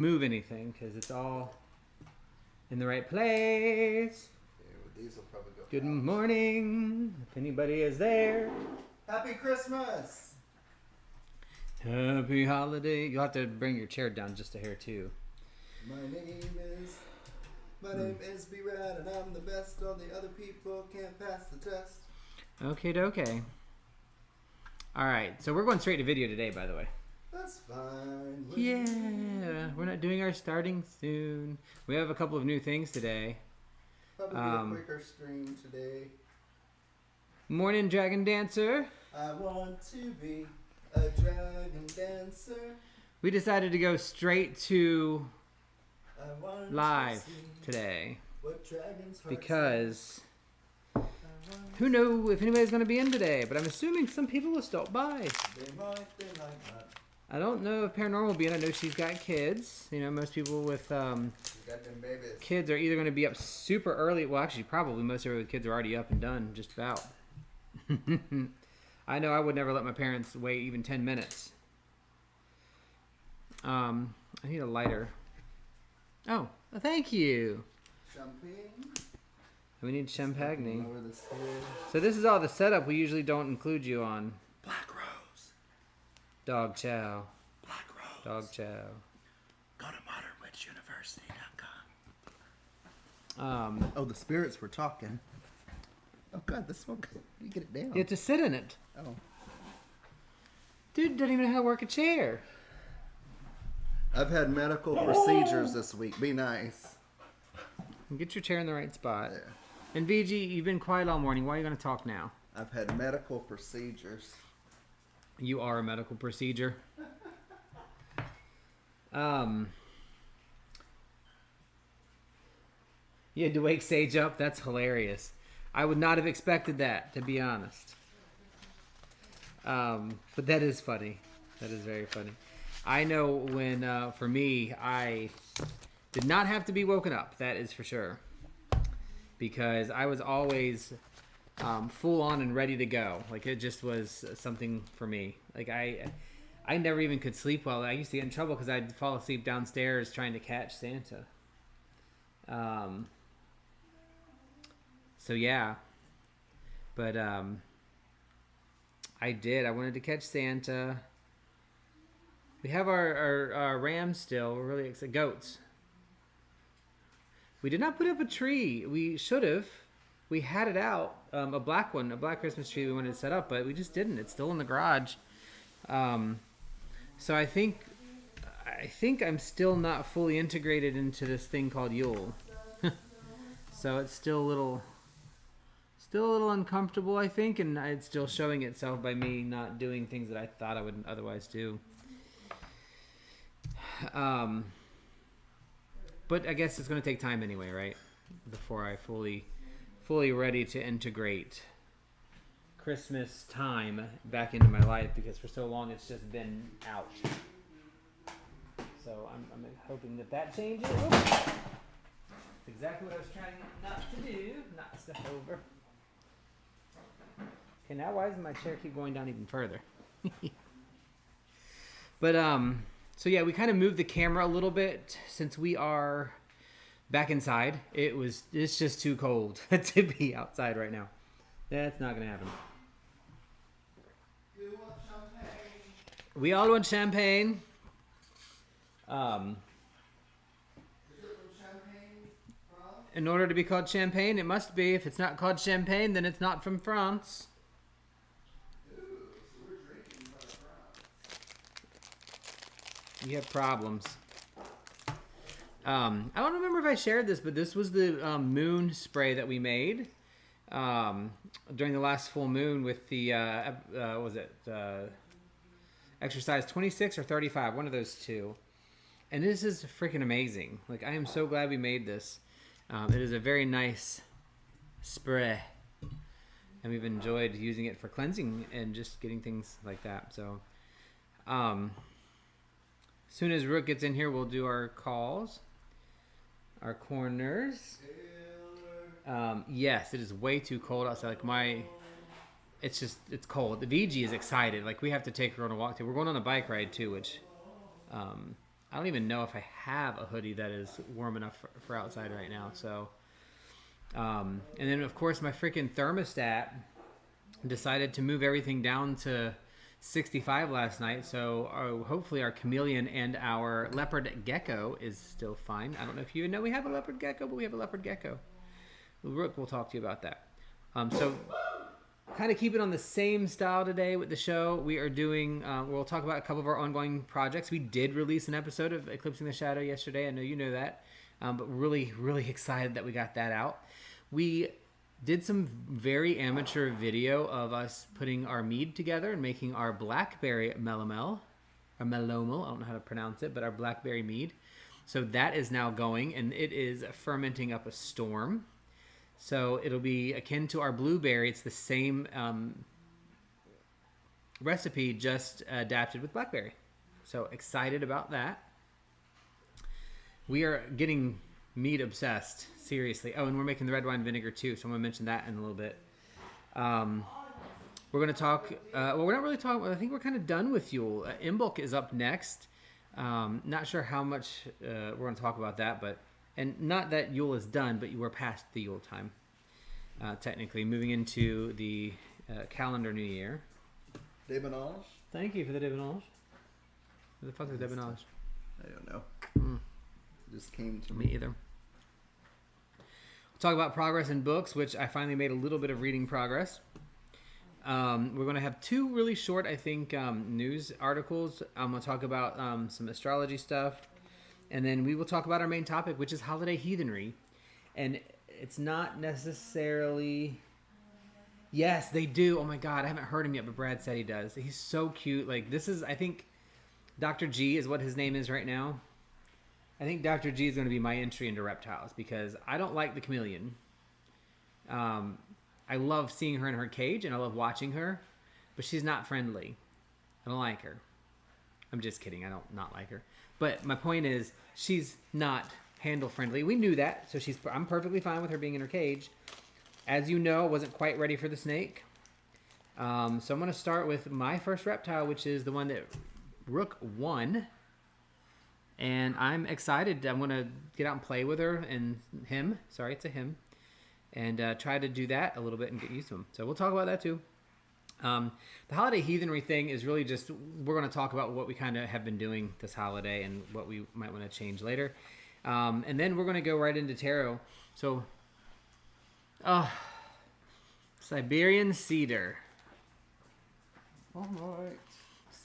move anything because it's all in the right place. Yeah, well, these will probably go. Good morning, if anybody is there. Happy Christmas! Happy holiday. You'll have to bring your chair down just a hair too. My name is B-Rad and I'm the best. All the other people can't pass the test. Okay. Alright, so we're going straight to video today, by the way. That's fine. Yeah, we're not doing our starting soon. We have a couple of new things today. Probably be a quicker stream today. Morning, Dragon Dancer. I want to be a dragon dancer. We decided to go straight to I want live to see today what dragons because who knows if anybody's going to be in today, but I'm assuming some people will stop by. They might not. I don't know if Paranormal will be in. I know she's got kids. You know, most people with She's got them babies. kids are either going to be up super early. Well, actually, probably most everybody with kids are already up and done, just about. I know I would never let my parents wait even 10 minutes. I need a lighter. Oh, thank you. Champagne. We need champagne. Over this here. So this is all the setup we usually don't include you on. Black Rose. Dog chow. Black Rose. Dog chow. Go to modernwitchuniversity.com. Oh, the spirits were talking. Oh God, this one, you get it down. You have to sit in it. Oh. Dude doesn't even know how to work a chair. I've had medical procedures this week. Be nice. Get your chair in the right spot. Yeah. And VG, you've been quiet all morning. Why are you going to talk now? I've had medical procedures. You are a medical procedure. You had to wake Sage up? That's hilarious. I would not have expected that, to be honest. But that is funny. That is very funny. I know when, for me, I did not have to be woken up. That is for sure. Because I was always full on and ready to go. Like, it just was something for me. Like, I never even could sleep well. I used to get in trouble because I'd fall asleep downstairs trying to catch Santa. So, yeah. But, I did. I wanted to catch Santa. We have our rams still. We're really excited. Goats. We did not put up a tree. We should have. We had it out. A black one. A black Christmas tree we wanted to set up, but we just didn't. It's still in the garage. So I think I'm still not fully integrated into this thing called Yule. So it's still a little uncomfortable, I think, and it's still showing itself by me not doing things that I thought I would otherwise do. But I guess it's going to take time anyway, right? Before I fully ready to integrate Christmas time back into my life, because for so long it's just been out. So I'm hoping that changes. Oops. That's exactly what I was trying not to do. Not step over. Okay, now why does my chair keep going down even further? But so yeah, we kind of moved the camera a little bit since we are back inside. It's just too cold to be outside right now. That's not gonna happen. You want champagne? We all want champagne. Is it from Champagne, France? In order to be called champagne, it must be. If it's not called champagne, then it's not from France. Ooh, so we're drinking from France. You have problems. I don't remember if I shared this, but this was the moon spray that we made during the last full moon with the what was it exercise 26 or 35, one of those two. And this is freaking amazing. Like, I am so glad we made this. It is a very nice spray, and we've enjoyed using it for cleansing and just getting things like that. So as soon as Rook gets in here, we'll do our calls, our corners. Yes, it is way too cold outside. Like it's cold. The VG is excited. Like, we have to take her on a walk too. We're going on a bike ride too, which I don't even know if I have a hoodie that is warm enough for outside right now. So, and then of course my freaking thermostat decided to move everything down to 65 last night. So hopefully our chameleon and our leopard gecko is still fine. I don't know if you even know we have a leopard gecko, but we have a leopard gecko. Rook will talk to you about that. So kind of keep it on the same style today with the show. We are doing, we'll talk about a couple of our ongoing projects. We did release an episode of Eclipsing the Shadow yesterday. I know you know that. But really, really excited that we got that out. We did some very amateur video of us putting our mead together and making our blackberry melomel, or melomel, I don't know how to pronounce it, but our blackberry mead. So that is now going, and it is fermenting up a storm. So it'll be akin to our blueberry. It's the same recipe, just adapted with blackberry. So excited about that. We are getting mead obsessed, seriously. Oh, and we're making the red wine vinegar too, so I'm going to mention that in a little bit. We're going to talk, well, we're not really talking, I think we're kind of done with Yule. Imbolc is up next. Not sure how much we're going to talk about that, but, and not that Yule is done, but we're past the Yule time, technically, moving into the calendar new year. Débonage? Thank you for the débonage. What the fuck is débonage? I don't know. It just came to Me either. We'll talk about progress in books, which I finally made a little bit of reading progress. We're going to have two really short, I think, news articles. I'm going to talk about some astrology stuff. And then we will talk about our main topic, which is holiday heathenry. And it's not necessarily... Yes, they do. Oh my God, I haven't heard him yet, but Brad said he does. He's so cute. Like, this is, I think, Dr. G is what his name is right now. I think Dr. G is going to be my entry into reptiles because I don't like the chameleon. I love seeing her in her cage and I love watching her, but she's not friendly. I don't like her. I'm just kidding. I don't not like her. But my point is she's not handle friendly. We knew that, so I'm perfectly fine with her being in her cage. As you know, I wasn't quite ready for the snake. So I'm going to start with my first reptile, which is the one that Rook won. And I'm excited. I'm going to get out and play with her and him. Sorry, it's a him. And try to do that a little bit and get used to him. So we'll talk about that too. The holiday heathenry thing is really just, we're going to talk about what we kind of have been doing this holiday and what we might want to change later. And then we're going to go right into tarot. So, Siberian cedar. All right.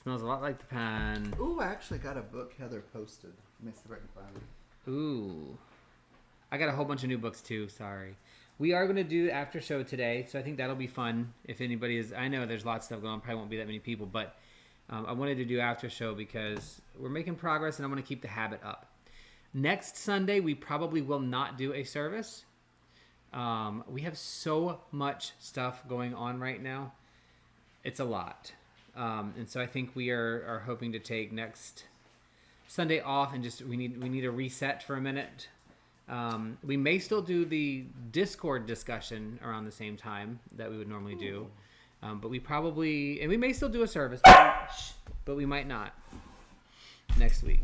Smells a lot like the pine. Ooh, I actually got a book Heather posted. Let me see if I can find it. Ooh. I got a whole bunch of new books too, sorry. We are going to do after show today, so I think that'll be fun. If anybody is, I know there's lots of stuff going on, probably won't be that many people, but I wanted to do after show because we're making progress and I want to keep the habit up. Next Sunday, we probably will not do a service. We have so much stuff going on right now. It's a lot. And so I think we are hoping to take next Sunday off and just we need a reset for a minute. We may still do the Discord discussion around the same time that we would normally do. But we probably, and we may still do a service, but we might not next week.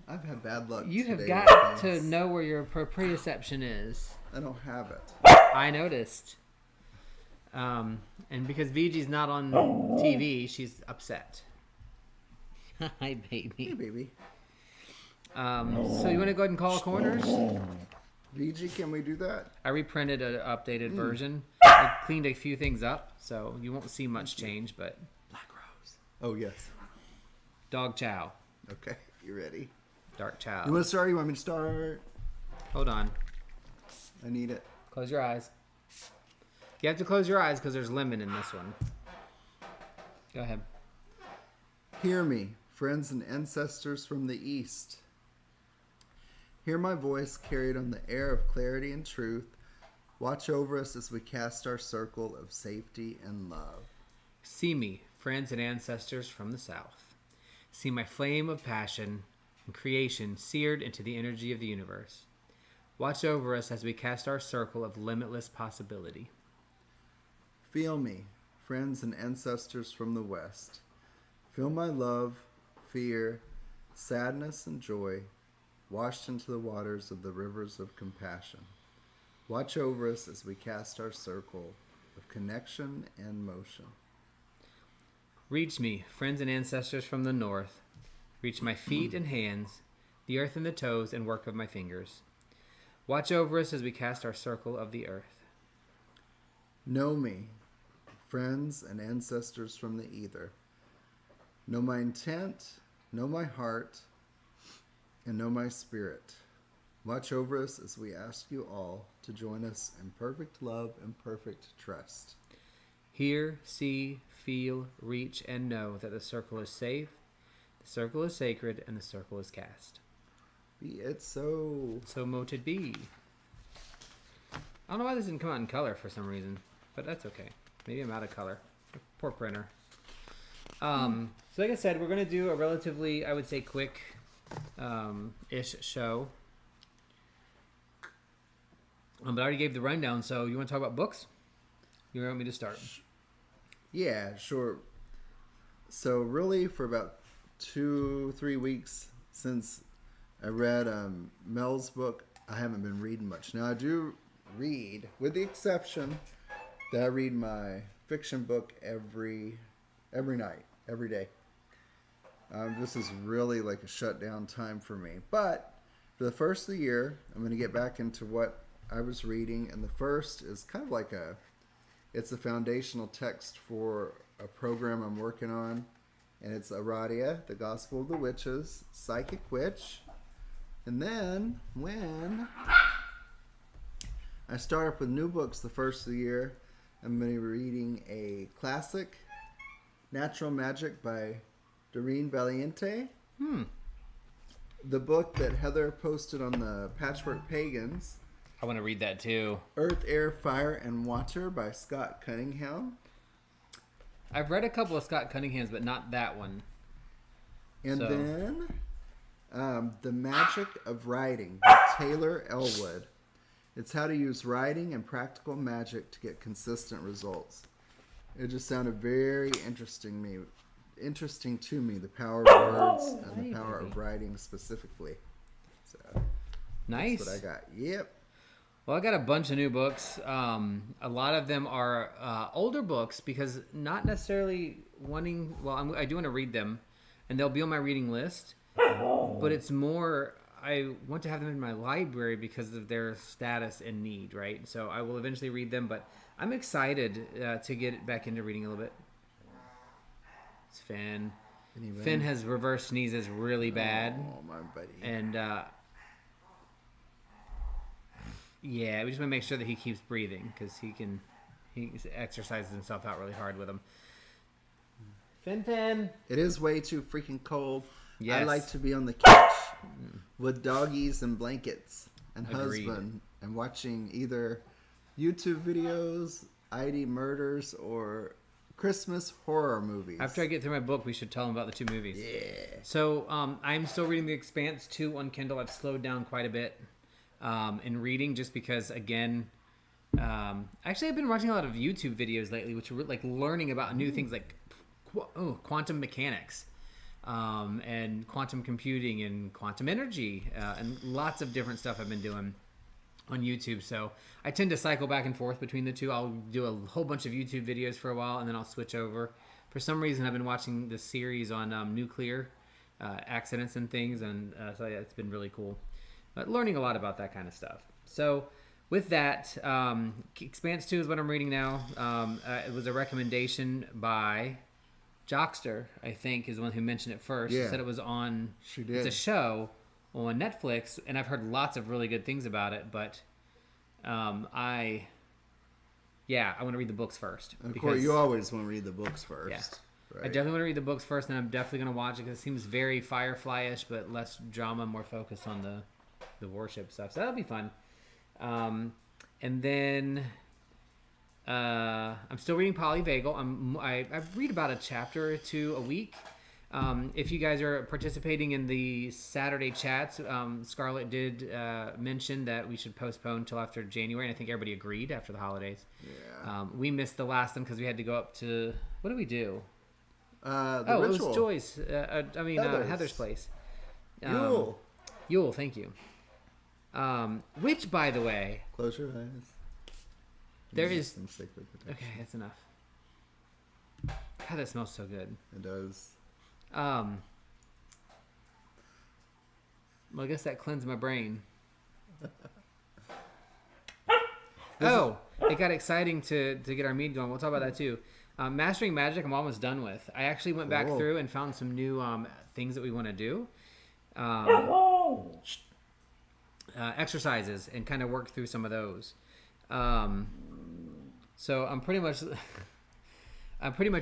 I've had bad luck. You have today got with to things. know where your proprioception is. I don't have it. I noticed. And because VG's not on TV, she's upset. Hi, baby. Hey, baby. So you want to go ahead and call corners? VG, can we do that? I reprinted an updated version. I cleaned a few things up, so you won't see much change, but... Black Rose. Oh, yes. Dog chow. Okay, you ready? Dark chow. You want to start or you want me to start? Hold on. I need it. Close your eyes. You have to close your eyes because there's lemon in this one. Go ahead. Hear me, friends and ancestors from the East. Hear my voice carried on the air of clarity and truth. Watch over us as we cast our circle of safety and love. See me, friends and ancestors from the South. See my flame of passion and creation seared into the energy of the universe. Watch over us as we cast our circle of limitless possibility. Feel me, friends and ancestors from the West. Feel my love, fear, sadness and joy, washed into the waters of the rivers of compassion. Watch over us as we cast our circle of connection and motion. Reach me, friends and ancestors from the north. Reach my feet and hands, the earth and the toes and work of my fingers. Watch over us as we cast our circle of the earth. Know me, friends and ancestors from the ether. Know my intent, know my heart, and know my spirit. Watch over us as we ask you all to join us in perfect love and perfect trust. Hear, see, feel, reach, and know that the circle is safe, the circle is sacred, and the circle is cast. Be it so. So mote it be. I don't know why this didn't come out in color for some reason, but that's okay. Maybe I'm out of color. Poor printer. So like I said, we're going to do a relatively, I would say, quick ish show. But I already gave the rundown, so you want to talk about books? You want me to start? Yeah, sure. So really for about 2-3 weeks since I read Mel's book, I haven't been reading much. Now I do read, with the exception that I read my fiction book every night, every day. This is really like a shutdown time for me. But for the first of the year, I'm going to get back into what I was reading. And the first is kind of like it's a foundational text for a program I'm working on. And it's Aradia, the Gospel of the Witches, Psychic Witch. And then when I start up with new books the first of the year, I'm going to be reading a classic, Natural Magic by Doreen Valiente. The book that Heather posted on the Patchwork Pagans. I want to read that too. Earth, Air, Fire, and Water by Scott Cunningham. I've read a couple of Scott Cunningham's, but not that one. And then The Magic of Writing by Taylor Elwood. It's how to use writing and practical magic to get consistent results. It just sounded very interesting to me, the power of words and the power of writing specifically. So nice. That's what I got. Yep. Well, I got a bunch of new books. A lot of them are older books because not necessarily wanting... Well, I do want to read them, and they'll be on my reading list. But it's more... I want to have them in my library because of their status and need, right? So I will eventually read them, but I'm excited to get back into reading a little bit. It's Finn. Finn has reverse sneezes really bad. Oh, my buddy. And, yeah, we just want to make sure that he keeps breathing because he exercises himself out really hard with them. Finn. It is way too freaking cold. Yes. I like to be on the couch with doggies and blankets and Agreed. husband and watching either YouTube videos, ID murders, or Christmas horror movies. After I get through my book, we should tell him about the two movies. Yeah. So I'm still reading The Expanse 2 on Kindle. I've slowed down quite a bit in reading just because, again, actually I've been watching a lot of YouTube videos lately, which are like learning about new things like quantum mechanics. And quantum computing and quantum energy and lots of different stuff I've been doing on YouTube. So I tend to cycle back and forth between the two. I'll do a whole bunch of YouTube videos for a while and then I'll switch over. For some reason, I've been watching this series on nuclear accidents and things, and so yeah, it's been really cool. But learning a lot about that kind of stuff. So with that, Expanse 2 is what I'm reading now. It was a recommendation by... Jockster, I think, is the one who mentioned it first. Yeah. She said it was on... She did. It's a show on Netflix, and I've heard lots of really good things about it, but I want to read the books first. Of course, you always want to read the books first. Yeah. Right? I definitely want to read the books first, and I'm definitely going to watch it because it seems very Firefly-ish, but less drama, more focused on the warship stuff. So that'll be fun. And then... I'm still reading Polyvagal. I read about a chapter or two a week. If you guys are participating in the Saturday chats, Scarlett did mention that we should postpone till after January, and I think everybody agreed after the holidays. Yeah. We missed the last one because we had to go up to... What did we do? The It ritual. was Joyce. Heather's place. Yule. Yule, thank you. Which, by the way, Close your eyes. there is. Some sacred protection. Okay, that's enough. God, that smells so good. It does. Well, I guess that cleansed my brain. Oh, it got exciting to get our mead going. We'll talk about that too. Mastering Magic, I'm almost done with. I actually went back through and found some new things that we want to do. Exercises and kind of work through some of those. So I'm pretty much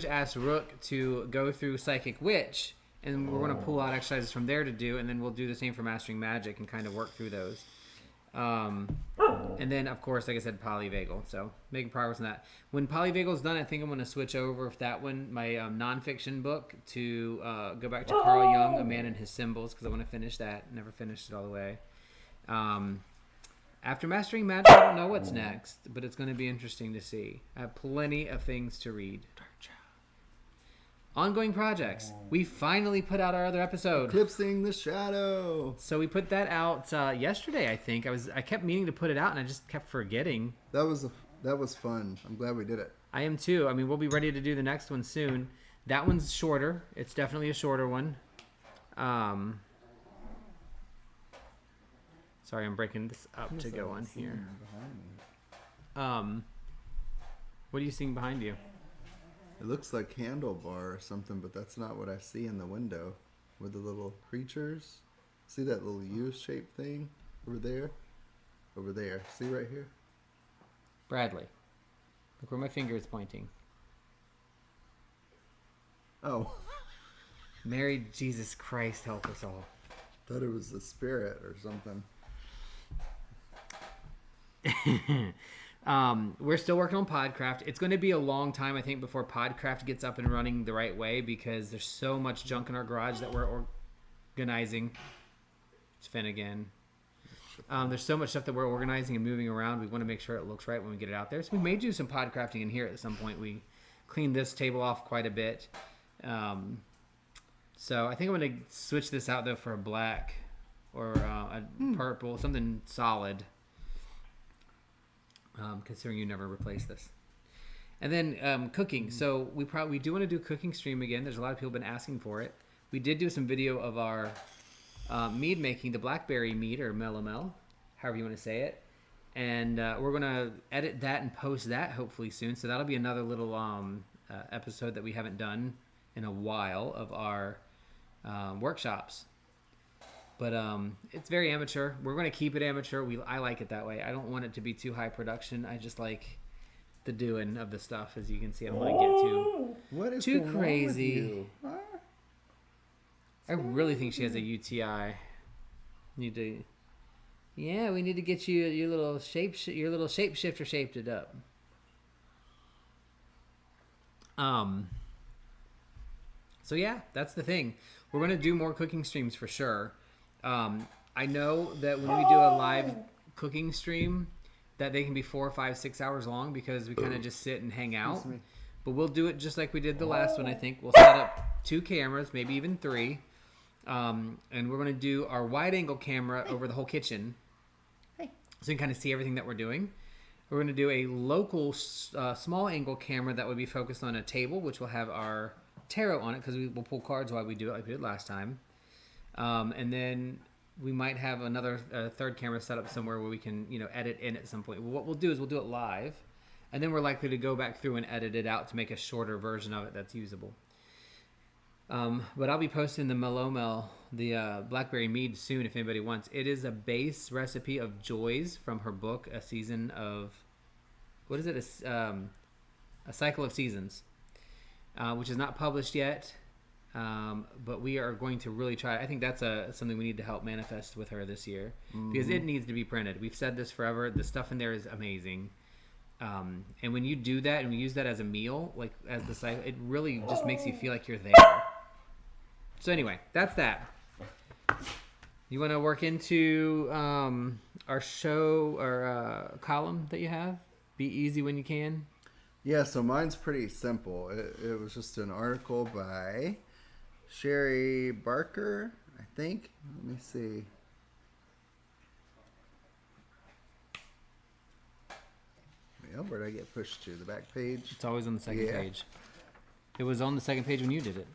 asked Rook to go through Psychic Witch, and we're going to pull out exercises from there to do, and then we'll do the same for Mastering Magic and kind of work through those. And then, of course, like I said, Polyvagal. So making progress on that. When Polyvagal's done, I think I'm going to switch over with that one, my nonfiction book, to go back to Carl Jung, A Man and His Symbols, because I want to finish that. Never finished it all the way. After Mastering Magic, I don't know what's next, but it's going to be interesting to see. I have plenty of things to read. Ongoing projects. We finally put out our other episode. Eclipsing the Shadow. So we put that out yesterday, I think. I kept meaning to put it out, and I just kept forgetting. That was fun. I'm glad we did it. I am too. I mean, we'll be ready to do the next one soon. That one's shorter. It's definitely a shorter one. Sorry, I'm breaking this up to go on here. What are you seeing behind you? It looks like handlebar or something, but that's not what I see in the window. With the little creatures. See that little U-shaped thing over there? Over there. See right here? Bradley. Look where my finger is pointing. Oh. Mary Jesus Christ, help us all. Thought it was a spirit or something. We're still working on Podcraft. It's going to be a long time, I think, before Podcraft gets up and running the right way, because there's so much junk in our garage that we're organizing. It's Finn again. There's so much stuff that we're organizing and moving around. We want to make sure it looks right when we get it out there. So we may do some Podcrafting in here at some point. We cleaned this table off quite a bit. So I think I'm going to switch this out, though, for a black or a purple, something solid. Considering you never replaced this. And then cooking. So we do want to do a cooking stream again. There's a lot of people been asking for it. We did do some video of our mead making, the blackberry mead, or melomel, however you want to say it. And we're going to edit that and post that hopefully soon. So that'll be another little episode that we haven't done in a while of our workshops. But it's very amateur. We're going to keep it amateur. I like it that way. I don't want it to be too high production. I just like the doing of the stuff. As you can see, I don't want to get too crazy. Huh? I really think she has a UTI. We need to get you your little shapeshifter shaped it up. So yeah, that's the thing. We're going to do more cooking streams for sure. I know that when we do a live cooking stream, that they can be 4, 5, 6 hours long, because we kind of just sit and hang out. But we'll do it just like we did the last one. I think we'll set up 2 cameras, maybe even 3, and we're going to do our wide angle camera over the whole kitchen, so you can kind of see everything that we're doing. We're going to do a local small angle camera that would be focused on a table, which will have our tarot on it, because we will pull cards while we do it like we did last time. And then we might have another third camera set up somewhere where we can, edit in at some point. What we'll do is we'll do it live, and then we're likely to go back through and edit it out to make a shorter version of it that's usable. But I'll be posting the melomel, the blackberry mead, soon if anybody wants. It is a base recipe of Joy's from her book, A Season of... What is it? A Cycle of Seasons, which is not published yet. But we are going to really try. I think that's something we need to help manifest with her this year, because it needs to be printed. We've said this forever. The stuff in there is amazing. And when you do that and we use that as a meal, like as the cycle, it really just makes you feel like you're there. So anyway, that's that. You want to work into our show or column that you have? Be easy when you can. Yeah, so mine's pretty simple. It was just an article by Sherry Barker. I think. Let me see. Yeah, where did I get pushed to? The back page? It's always on the second page. It was on the second page when you did it.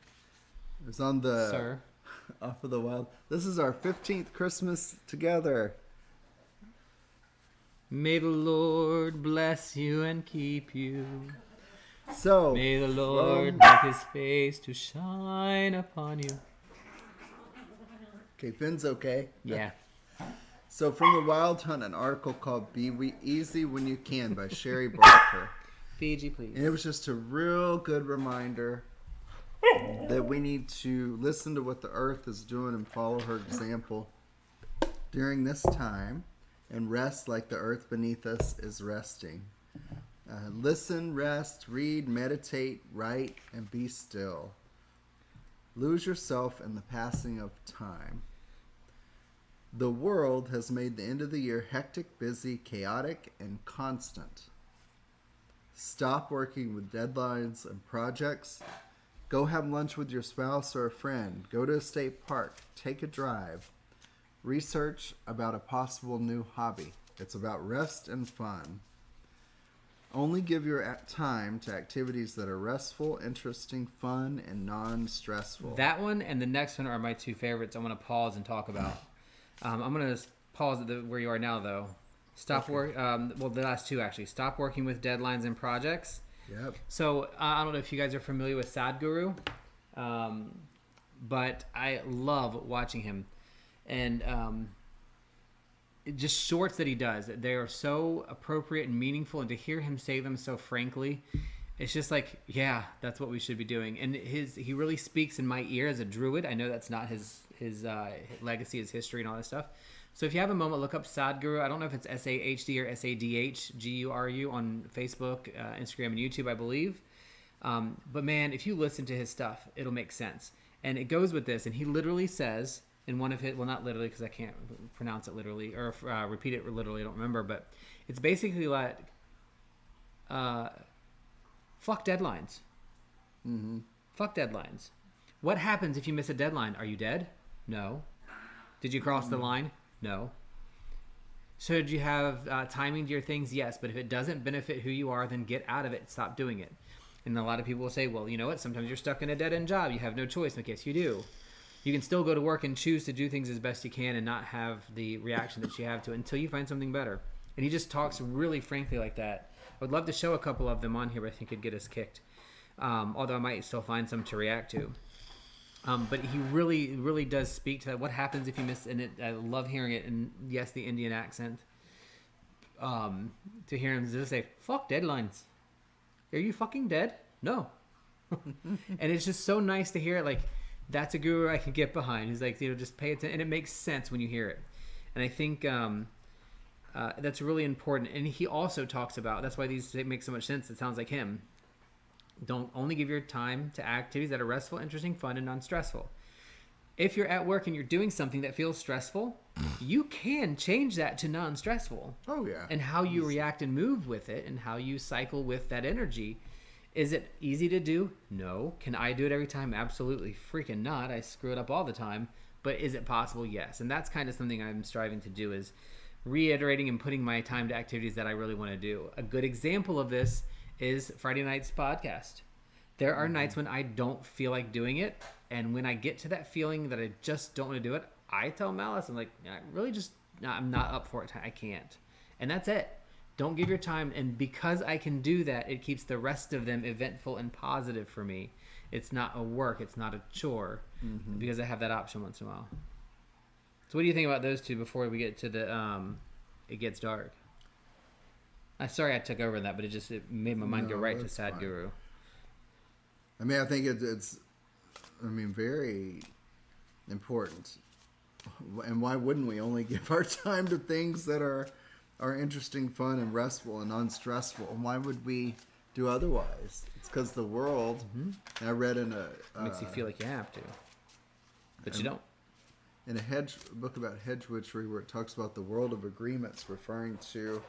It was on the... Sir. Off of the Wild. This is our 15th Christmas together. May the Lord bless you and keep you. So, may the Lord make his face to shine upon you. Okay, Finn's okay. Yeah. So from the Wild Hunt, an article called Easy When You Can by Sherry Barker. Fiji, please. And it was just a real good reminder that we need to listen to what the earth is doing and follow her example during this time and rest like the earth beneath us is resting. Listen, rest, read, meditate, write, and be still. Lose yourself in the passing of time. The world has made the end of the year hectic, busy, chaotic, and constant. Stop working with deadlines and projects. Go have lunch with your spouse or a friend. Go to a state park. Take a drive. Research about a possible new hobby. It's about rest and fun. Only give your time to activities that are restful, interesting, fun, and non-stressful. That one and the next one are my two favorites I want to pause and talk about. I'm going to pause at where you are now, though. Stop work. Well, the last two, actually. Stop working with deadlines and projects. Yep. So, I don't know if you guys are familiar with Sadhguru, but I love watching him. And just shorts that he does, they are so appropriate and meaningful, and to hear him say them so frankly, it's just like, yeah, that's what we should be doing. And he really speaks in my ear as a druid. I know that's not his legacy, his history, and all this stuff. So if you have a moment, look up Sadhguru. I don't know if it's SAHD or SADHGURU on Facebook, Instagram, and YouTube, I believe. But man, if you listen to his stuff, it'll make sense. And it goes with this. And he literally says in one of his, well, not literally because I can't pronounce it literally or repeat it literally. I don't remember. But it's basically like, fuck deadlines. Mm-hmm. Fuck deadlines. What happens if you miss a deadline? Are you dead? No. Did you cross the line? No. Should you have timing to your things? Yes. But if it doesn't benefit who you are, then get out of it. Stop doing it. And a lot of people will say, well, you know what? Sometimes you're stuck in a dead-end job. You have no choice. Like, yes, you do. You can still go to work and choose to do things as best you can and not have the reaction that you have to it until you find something better. And he just talks really frankly like that. I would love to show a couple of them on here, but I think it'd get us kicked. Although I might still find some to react to. But he really, really does speak to that. What happens if you miss? And I love hearing it. And yes, the Indian accent. To hear him just say, "Fuck deadlines. Are you fucking dead? No." And it's just so nice to hear it. Like, that's a guru I can get behind. He's like, just pay attention, and it makes sense when you hear it. And I think that's really important. And he also talks about, that's why these make so much sense. It sounds like him. Don't only give your time to activities that are restful, interesting, fun, and non-stressful. If you're at work and you're doing something that feels stressful, you can change that to non-stressful. Oh, yeah. And how you react and move with it and how you cycle with that energy. Is it easy to do? No. Can I do it every time? Absolutely freaking not. I screw it up all the time. But is it possible? Yes. And that's kind of something I'm striving to do, is reiterating and putting my time to activities that I really want to do. A good example of this is Friday night's podcast. There are nights when I don't feel like doing it, and when I get to that feeling that I just don't want to do it, I tell Malice, I'm like, I'm not up for it. I can't. And that's it. Don't give your time, and because I can do that, it keeps the rest of them eventful and positive for me. It's not a work, it's not a chore, because I have that option once in a while. So what do you think about those two before we get to the It Gets Dark? I'm sorry I took over that, but it made my mind go right to Sadhguru. I mean, I think it's very important. And why wouldn't we only give our time to things that are interesting, fun, and restful and non-stressful? And why would we do otherwise? It's because the world, I read in a... makes you feel like you have to, but you don't. In a book about hedge witchery, where it talks about the world of agreements, referring to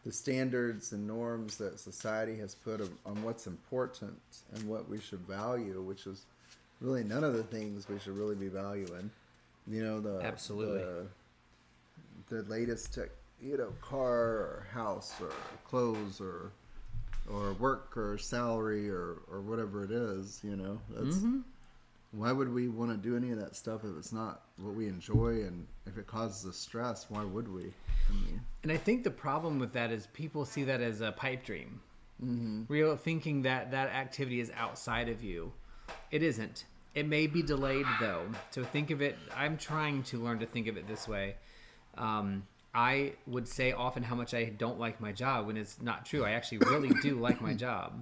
the standards and norms that society has put on what's important and what we should value, which is really none of the things we should really be valuing. You know, Absolutely. the latest tech, you know, car or house or clothes or work or salary or whatever it is, you know. That's why would we want to do any of that stuff if it's not what we enjoy, and if it causes us stress, why would we? I mean, and I think the problem with that is people see that as a pipe dream. Real thinking that activity is outside of you. It isn't. It may be delayed though. So think of it, I'm trying to learn to think of it this way. I would say often how much I don't like my job when it's not true. I actually really do like my job.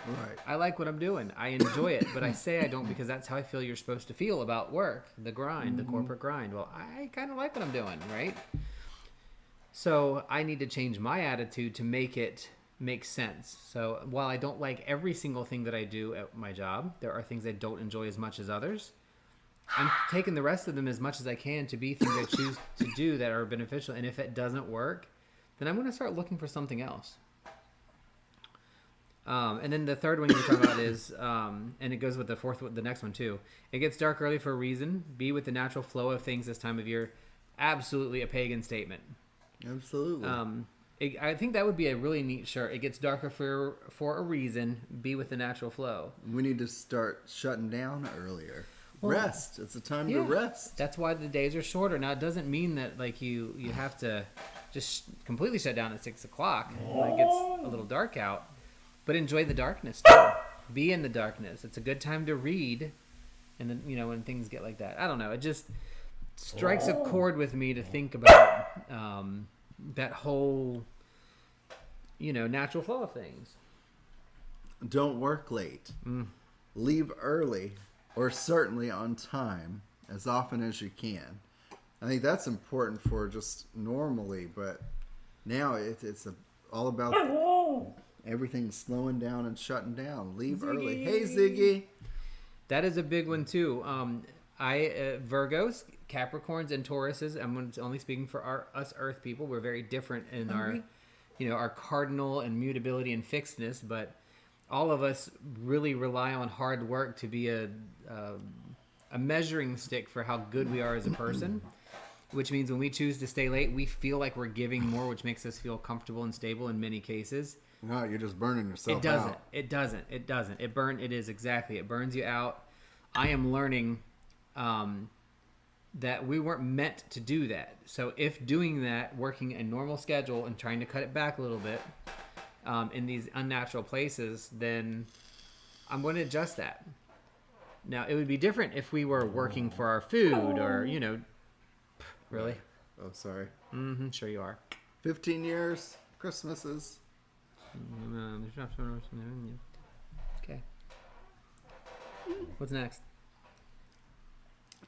right. I like what I'm doing. I enjoy it, but I say I don't because that's how I feel you're supposed to feel about work, the grind, the corporate grind. Well, I kind of like what I'm doing, right? So I need to change my attitude to make it make sense. So while I don't like every single thing that I do at my job, there are things I don't enjoy as much as others. I'm taking the rest of them as much as I can to be things I choose to do that are beneficial. And if it doesn't work, then I'm going to start looking for something else. And then the third one you talk about is, and it goes with the next one too. It gets dark early for a reason. Be with the natural flow of things this time of year. Absolutely a pagan statement. Absolutely. I think that would be a really neat shirt. It gets darker for a reason. Be with the natural flow. We need to start shutting down earlier. Well, rest. It's a time to rest. That's why the days are shorter. Now, it doesn't mean that like you have to just completely shut down at 6 o'clock when it gets a little dark out. But enjoy the darkness too. Be in the darkness. It's a good time to read. And then, you know, when things get like that. I don't know. It just strikes a chord with me to think about that whole, you know, natural flow of things. Don't work late. Leave early, or certainly on time, as often as you can. I think that's important for just normally, but now it's all about everything slowing down and shutting down. Leave early. Hey, Ziggy. That is a big one too. Virgos, Capricorns, and Tauruses. I'm only speaking for us Earth people. We're very different in our, you know, our cardinal and mutability and fixedness. But all of us really rely on hard work to be a measuring stick for how good we are as a person. Which means when we choose to stay late, we feel like we're giving more, which makes us feel comfortable and stable in many cases. No, you're just burning yourself It doesn't. out. It doesn't. It doesn't. It is exactly. It burns you out. I am learning that we weren't meant to do that. So if doing that, working a normal schedule and trying to cut it back a little bit in these unnatural places, then I'm going to adjust that. Now, it would be different if we were working for our food or, you know, really? Oh, sorry. Sure you are. 15 years, Christmases. Okay. What's next?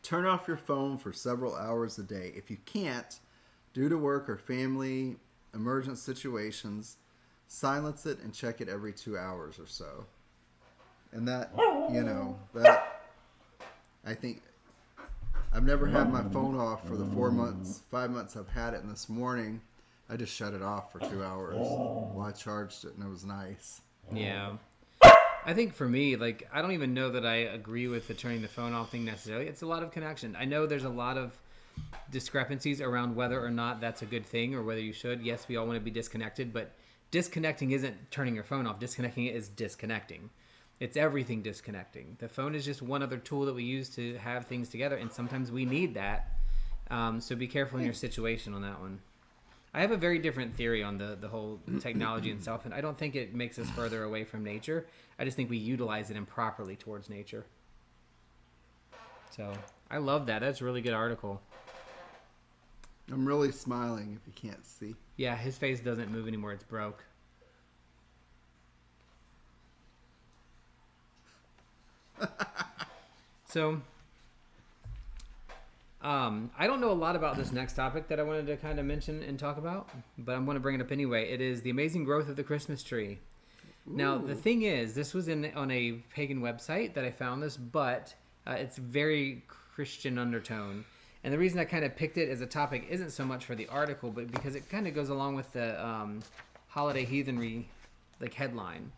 Turn off your phone for several hours a day. If you can't, due to work or family emergent situations, silence it and check it every 2 hours or so. And that, you know, that I think I've never had my phone off for the 5 months I've had it. And this morning, I just shut it off for 2 hours while I charged it, and it was nice. Yeah. I think for me, like, I don't even know that I agree with the turning the phone off thing necessarily. It's a lot of connection. I know there's a lot of discrepancies around whether or not that's a good thing or whether you should. Yes, we all want to be disconnected, but disconnecting isn't turning your phone off. Disconnecting is disconnecting. It's everything disconnecting. The phone is just one other tool that we use to have things together, and sometimes we need that. So be careful in your situation on that one. I have a very different theory on the whole technology itself, and I don't think it makes us further away from nature. I just think we utilize it improperly towards nature. So I love that. That's a really good article. I'm really smiling if you can't see. Yeah, his face doesn't move anymore. It's broke. So, I don't know a lot about this next topic that I wanted to kind of mention and talk about, but I'm going to bring it up anyway. It is the amazing growth of the Christmas tree. Ooh. Now, the thing is, this was on a pagan website that I found this, but it's very Christian undertone. And the reason I kind of picked it as a topic isn't so much for the article, but because it kind of goes along with the holiday heathenry like headline.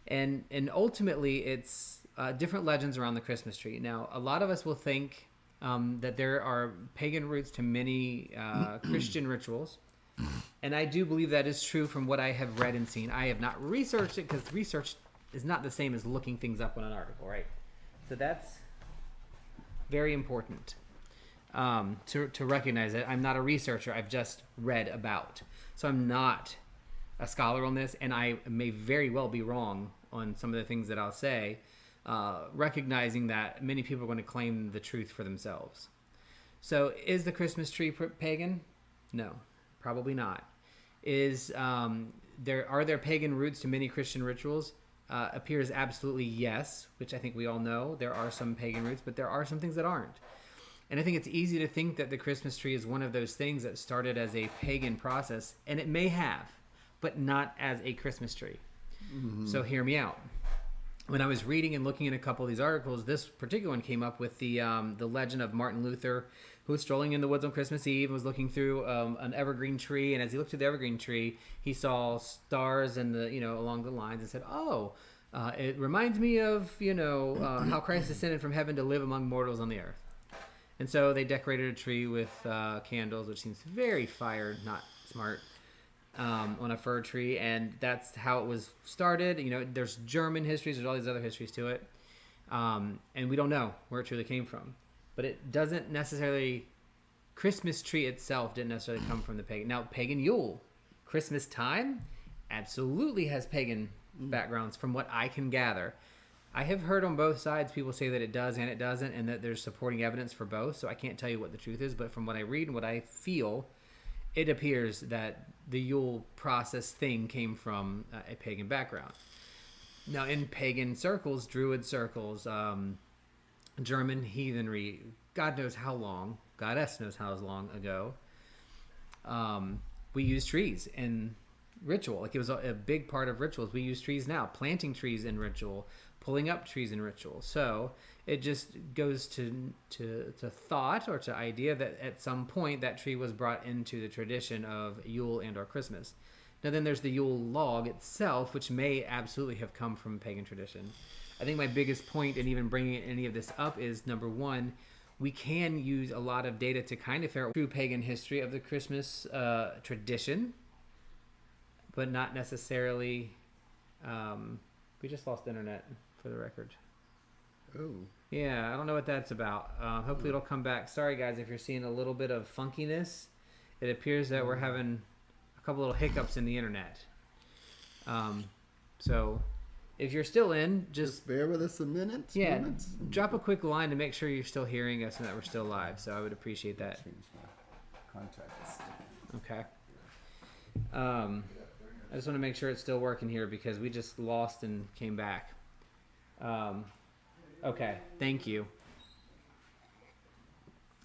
And ultimately, it's different legends around the Christmas tree. Now, a lot of us will think that there are pagan roots to many Christian rituals. And I do believe that is true from what I have read and seen. I have not researched it because research is not the same as looking things up on an article, right? So that's very important to recognize that I'm not a researcher. I've just read about. So I'm not a scholar on this, and I may very well be wrong on some of the things that I'll say, recognizing that many people are going to claim the truth for themselves. So is the Christmas tree pagan? No, probably not. Are there pagan roots to many Christian rituals? Appears absolutely yes, which I think we all know. There are some pagan roots, but there are some things that aren't. And I think it's easy to think that the Christmas tree is one of those things that started as a pagan process, and it may have, but not as a Christmas tree. Mm-hmm. So hear me out. When I was reading and looking at a couple of these articles, this particular one came up with the legend of Martin Luther, who was strolling in the woods on Christmas Eve and was looking through an evergreen tree. And as he looked through the evergreen tree, he saw stars and along the lines and said, it reminds me of how Christ descended from heaven to live among mortals on the earth. And so they decorated a tree with candles, which seems very not smart. On a fir tree, and that's how it was started. There's German histories, there's all these other histories to it, and we don't know where it truly came from. But it doesn't necessarily, Christmas tree itself didn't necessarily come from the pagan. Now, pagan Yule, Christmas time, absolutely has pagan backgrounds from what I can gather. I have heard on both sides people say that it does and it doesn't, and that there's supporting evidence for both, so I can't tell you what the truth is, but from what I read and what I feel, it appears that the Yule process thing came from a pagan background. Now, in pagan circles, Druid circles, German heathenry, God knows how long, Goddess knows how long ago, we use trees in ritual. Like, it was a big part of rituals. We use trees now, planting trees in ritual, pulling up trees in ritual. So it just goes to thought or to idea that at some point that tree was brought into the tradition of Yule and or Christmas. Now then there's the Yule log itself, which may absolutely have come from pagan tradition. I think my biggest point in even bringing any of this up is, number one, we can use a lot of data to kind of figure out true pagan history of the Christmas tradition, but not necessarily... we just lost internet, for the record. Oh. Yeah, I don't know what that's about. Hopefully it'll come back. Sorry, guys, if you're seeing a little bit of funkiness. It appears that we're having a couple little hiccups in the internet. So if you're still in, just bear with us a minute. Yeah, drop a quick line to make sure you're still hearing us and that we're still live. So I would appreciate that. Change my contacts. Okay. I just want to make sure it's still working here because we just lost and came back. Okay, thank you.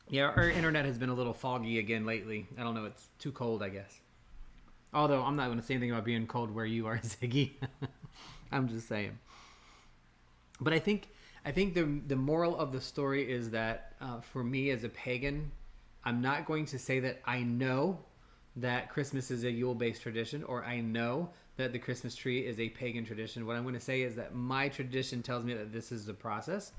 Yeah, our internet has been a little foggy again lately. I don't know, it's too cold, I guess. Although I'm not going to say anything about being cold where you are, Ziggy. I'm just saying. But I think the moral of the story is that for me as a pagan, I'm not going to say that I know that Christmas is a Yule-based tradition, or I know that the Christmas tree is a pagan tradition. What I'm going to say is that my tradition tells me that this is the process,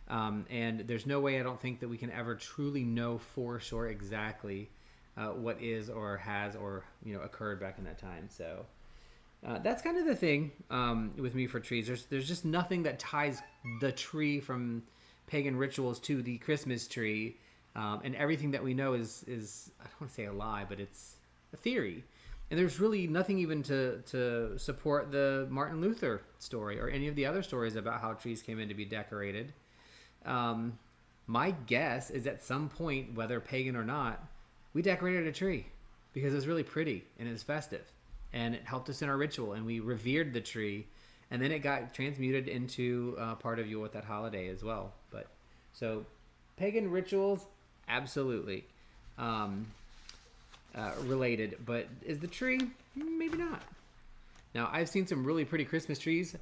and there's no way I don't think that we can ever truly know for sure exactly what is or has or occurred back in that time. So that's kind of the thing with me for trees. There's just nothing that ties the tree from pagan rituals to the Christmas tree, and everything that we know is I don't want to say a lie, but it's a theory. And there's really nothing even to support the Martin Luther story or any of the other stories about how trees came in to be decorated. My guess is at some point, whether pagan or not, we decorated a tree because it was really pretty and it was festive and it helped us in our ritual and we revered the tree, and then it got transmuted into part of Yule with that holiday as well. But so pagan rituals, absolutely. Related, but is the tree? Maybe not. Now, I've seen some really pretty Christmas trees.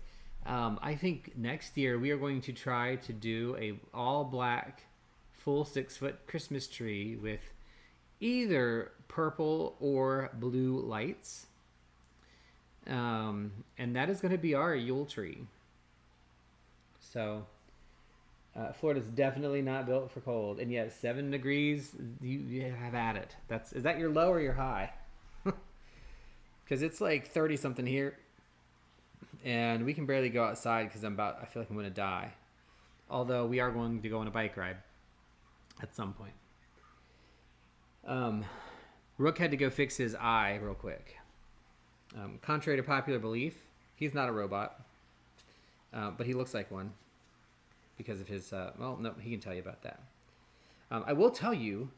I think next year we are going to try to do a all black, full 6-foot Christmas tree with either purple or blue lights. And that is going to be our Yule tree. So Florida's definitely not built for cold. And yet 7 degrees, you have at it. Is that your low or your high? Because it's like 30 something here. And we can barely go outside because I feel like I'm going to die. Although we are going to go on a bike ride at some point. Rook had to go fix his eye real quick. Contrary to popular belief, he's not a robot. But he looks like one because of his... well, no, he can tell you about that. I will tell you,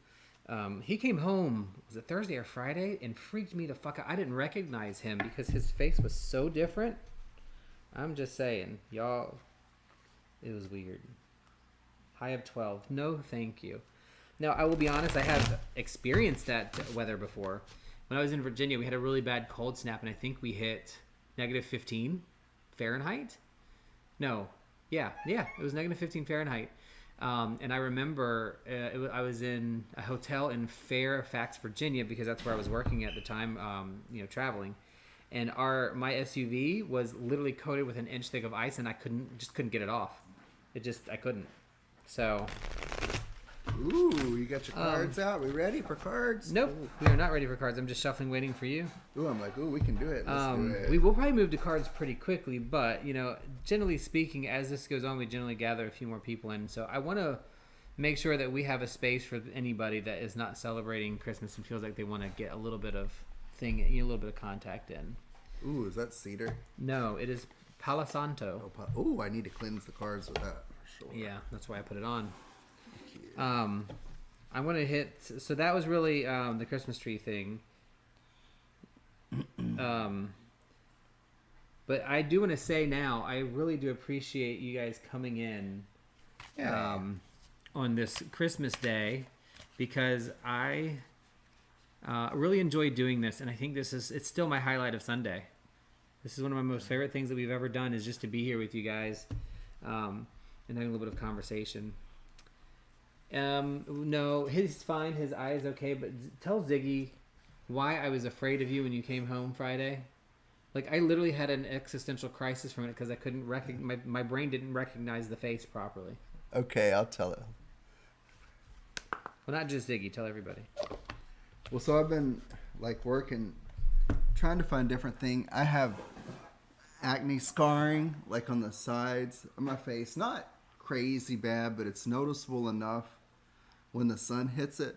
he came home, was it Thursday or Friday, and freaked me the fuck out. I didn't recognize him because his face was so different. I'm just saying, y'all, it was weird. High of 12. No, thank you. Now, I will be honest, I have experienced that weather before. When I was in Virginia, we had a really bad cold snap, and I think we hit negative 15 Fahrenheit. No, yeah, it was negative 15 Fahrenheit. And I remember I was in a hotel in Fairfax, Virginia, because that's where I was working at the time, traveling. And my SUV was literally coated with an inch thick of ice, and I couldn't get it off. I couldn't. So. Ooh, you got your cards out. We ready for cards? Nope, we are not ready for cards. I'm just shuffling, waiting for you. Ooh, I'm like, we can do it. Let's do it. We will probably move to cards pretty quickly, but generally speaking, as this goes on, we generally gather a few more people in. So I want to make sure that we have a space for anybody that is not celebrating Christmas and feels like they want to get a little bit of a little bit of contact in. Ooh, is that cedar? No, it is Palo Santo. Oh, I need to cleanse the cards with that for sure. Yeah, that's why I put it on. I want to hit. So that was really the Christmas tree thing. But I do want to say now, I really do appreciate you guys coming in on this Christmas day, because I really enjoy doing this, and I think it's still my highlight of Sunday. This is one of my most favorite things that we've ever done, is just to be here with you guys and having a little bit of conversation. No, he's fine. His eye is okay, but tell Ziggy why I was afraid of you when you came home Friday. Like, I literally had an existential crisis from it because I couldn't my brain didn't recognize the face properly. Okay, I'll tell it. Well, not just Ziggy. Tell everybody. Well, so I've been working, trying to find different thing. I have acne scarring, on the sides of my face. Not crazy bad, but it's noticeable enough when the sun hits it.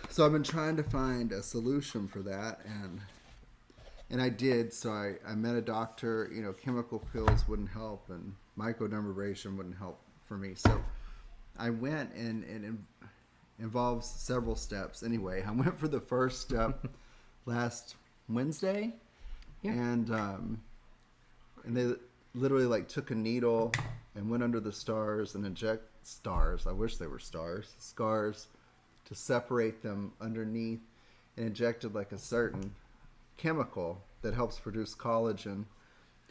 So I've been trying to find a solution for that, and I did. So I met a doctor. Chemical pills wouldn't help, and microdermabrasion wouldn't help for me. So I went, and it involves several steps. Anyway, I went for the first step last Wednesday, and they literally took a needle and went under the stars and inject stars. I wish they were stars. Scars, to separate them underneath, and injected a certain chemical that helps produce collagen.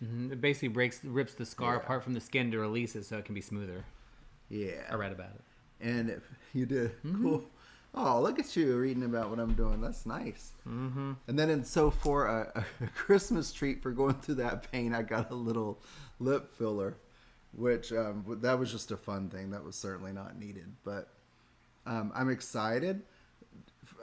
Mm-hmm. It basically rips the scar apart from the skin to release it so it can be smoother. Yeah. I read about it. And if you did. Mm-hmm. Cool. Oh, look at you reading about what I'm doing. That's nice. Mm-hmm. And then, for a Christmas treat for going through that pain, I got a little lip filler, which that was just a fun thing. That was certainly not needed. But I'm excited.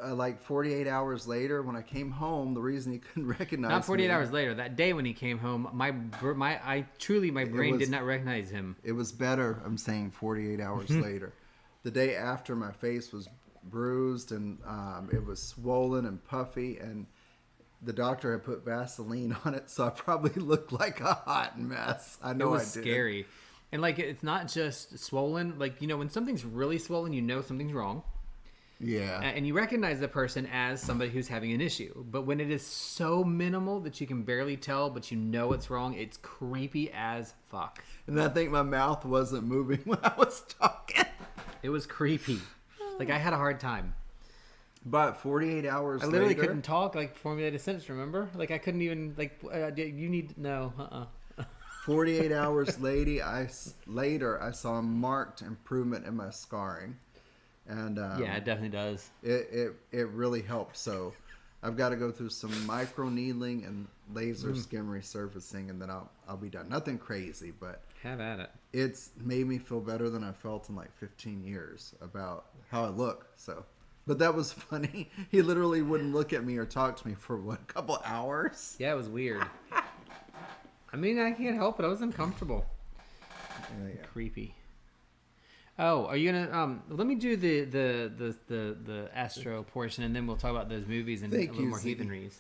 48 hours later, when I came home, the reason he couldn't recognize me. Not 48 hours later. That day when he came home, my brain did not recognize him. It was better, I'm saying, 48 hours later. The day after, my face was bruised, and it was swollen and puffy, and the doctor had put Vaseline on it, so I probably looked like a hot mess. I know it was scary. And it's not just swollen. When something's really swollen, something's wrong. Yeah. And you recognize the person as somebody who's having an issue. But when it is so minimal that you can barely tell, but it's wrong, it's creepy as fuck. And I think my mouth wasn't moving when I was talking. It was creepy. I had a hard time. But 48 hours later... I literally couldn't talk, formulate a sentence, remember? I couldn't even, you need... No, 48 hours later, I saw a marked improvement in my scarring. And yeah, it definitely does. It really helped. So I've got to go through some micro needling and laser skin resurfacing, and then I'll be done. Nothing crazy, but have at it. It's made me feel better than I felt in like 15 years about how I look. So, but that was funny. He literally wouldn't look at me or talk to me for a couple hours. Yeah, it was weird. I mean, I can't help it. I was uncomfortable. Yeah. Creepy. Oh, are you gonna let me do the Astro portion, and then we'll talk about those movies and a little more heathenries.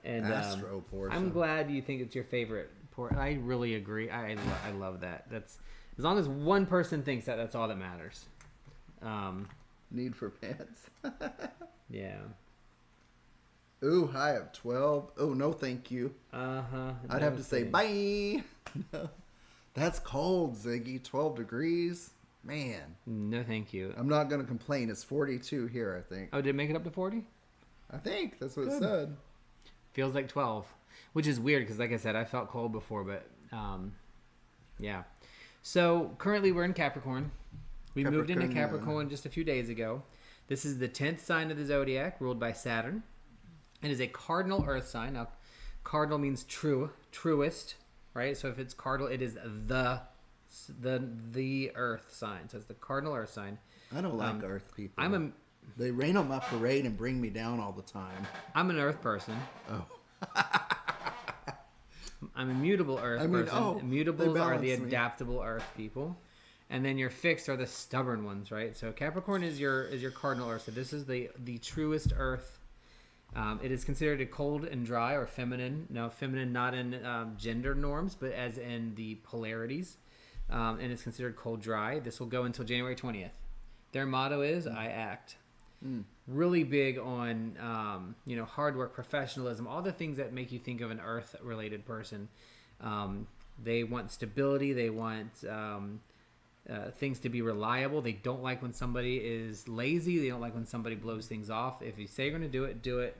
And Astro portion. I'm glad you think it's your favorite port. I really agree. I love that. That's as long as one person thinks that, that's all that matters. Need for pants. Yeah. Ooh, I have 12. Oh, no, thank you. I'd have to say bye. No. That's cold, Ziggy. 12 degrees. Man. No, thank you. I'm not going to complain. It's 42 here, I think. Oh, did it make it up to 40? I think. That's what it said. Feels like 12. Which is weird because, like I said, I felt cold before, but yeah. So, currently we're in Capricorn. We moved into Capricorn just a few days ago. This is the 10th sign of the zodiac, ruled by Saturn. It is a cardinal earth sign. Now, cardinal means truest, right? So if it's cardinal, it is the earth sign. So it's the cardinal earth sign. I don't like earth people. They rain on my parade and bring me down all the time. I'm an earth person. Oh. I'm a mutable earth person. Mutables are the me. adaptable earth people. And then your fixed are the stubborn ones, right? So Capricorn is your cardinal earth. So this is the truest earth. It is considered a cold and dry or feminine. No, feminine not in gender norms, but as in the polarities. And it's considered cold dry. This will go until January 20th. Their motto is I act. Really big on hard work, professionalism, all the things that make you think of an earth related person. They want stability. They want things to be reliable. They don't like when somebody is lazy. They don't like when somebody blows things off. If you say you're going to do it,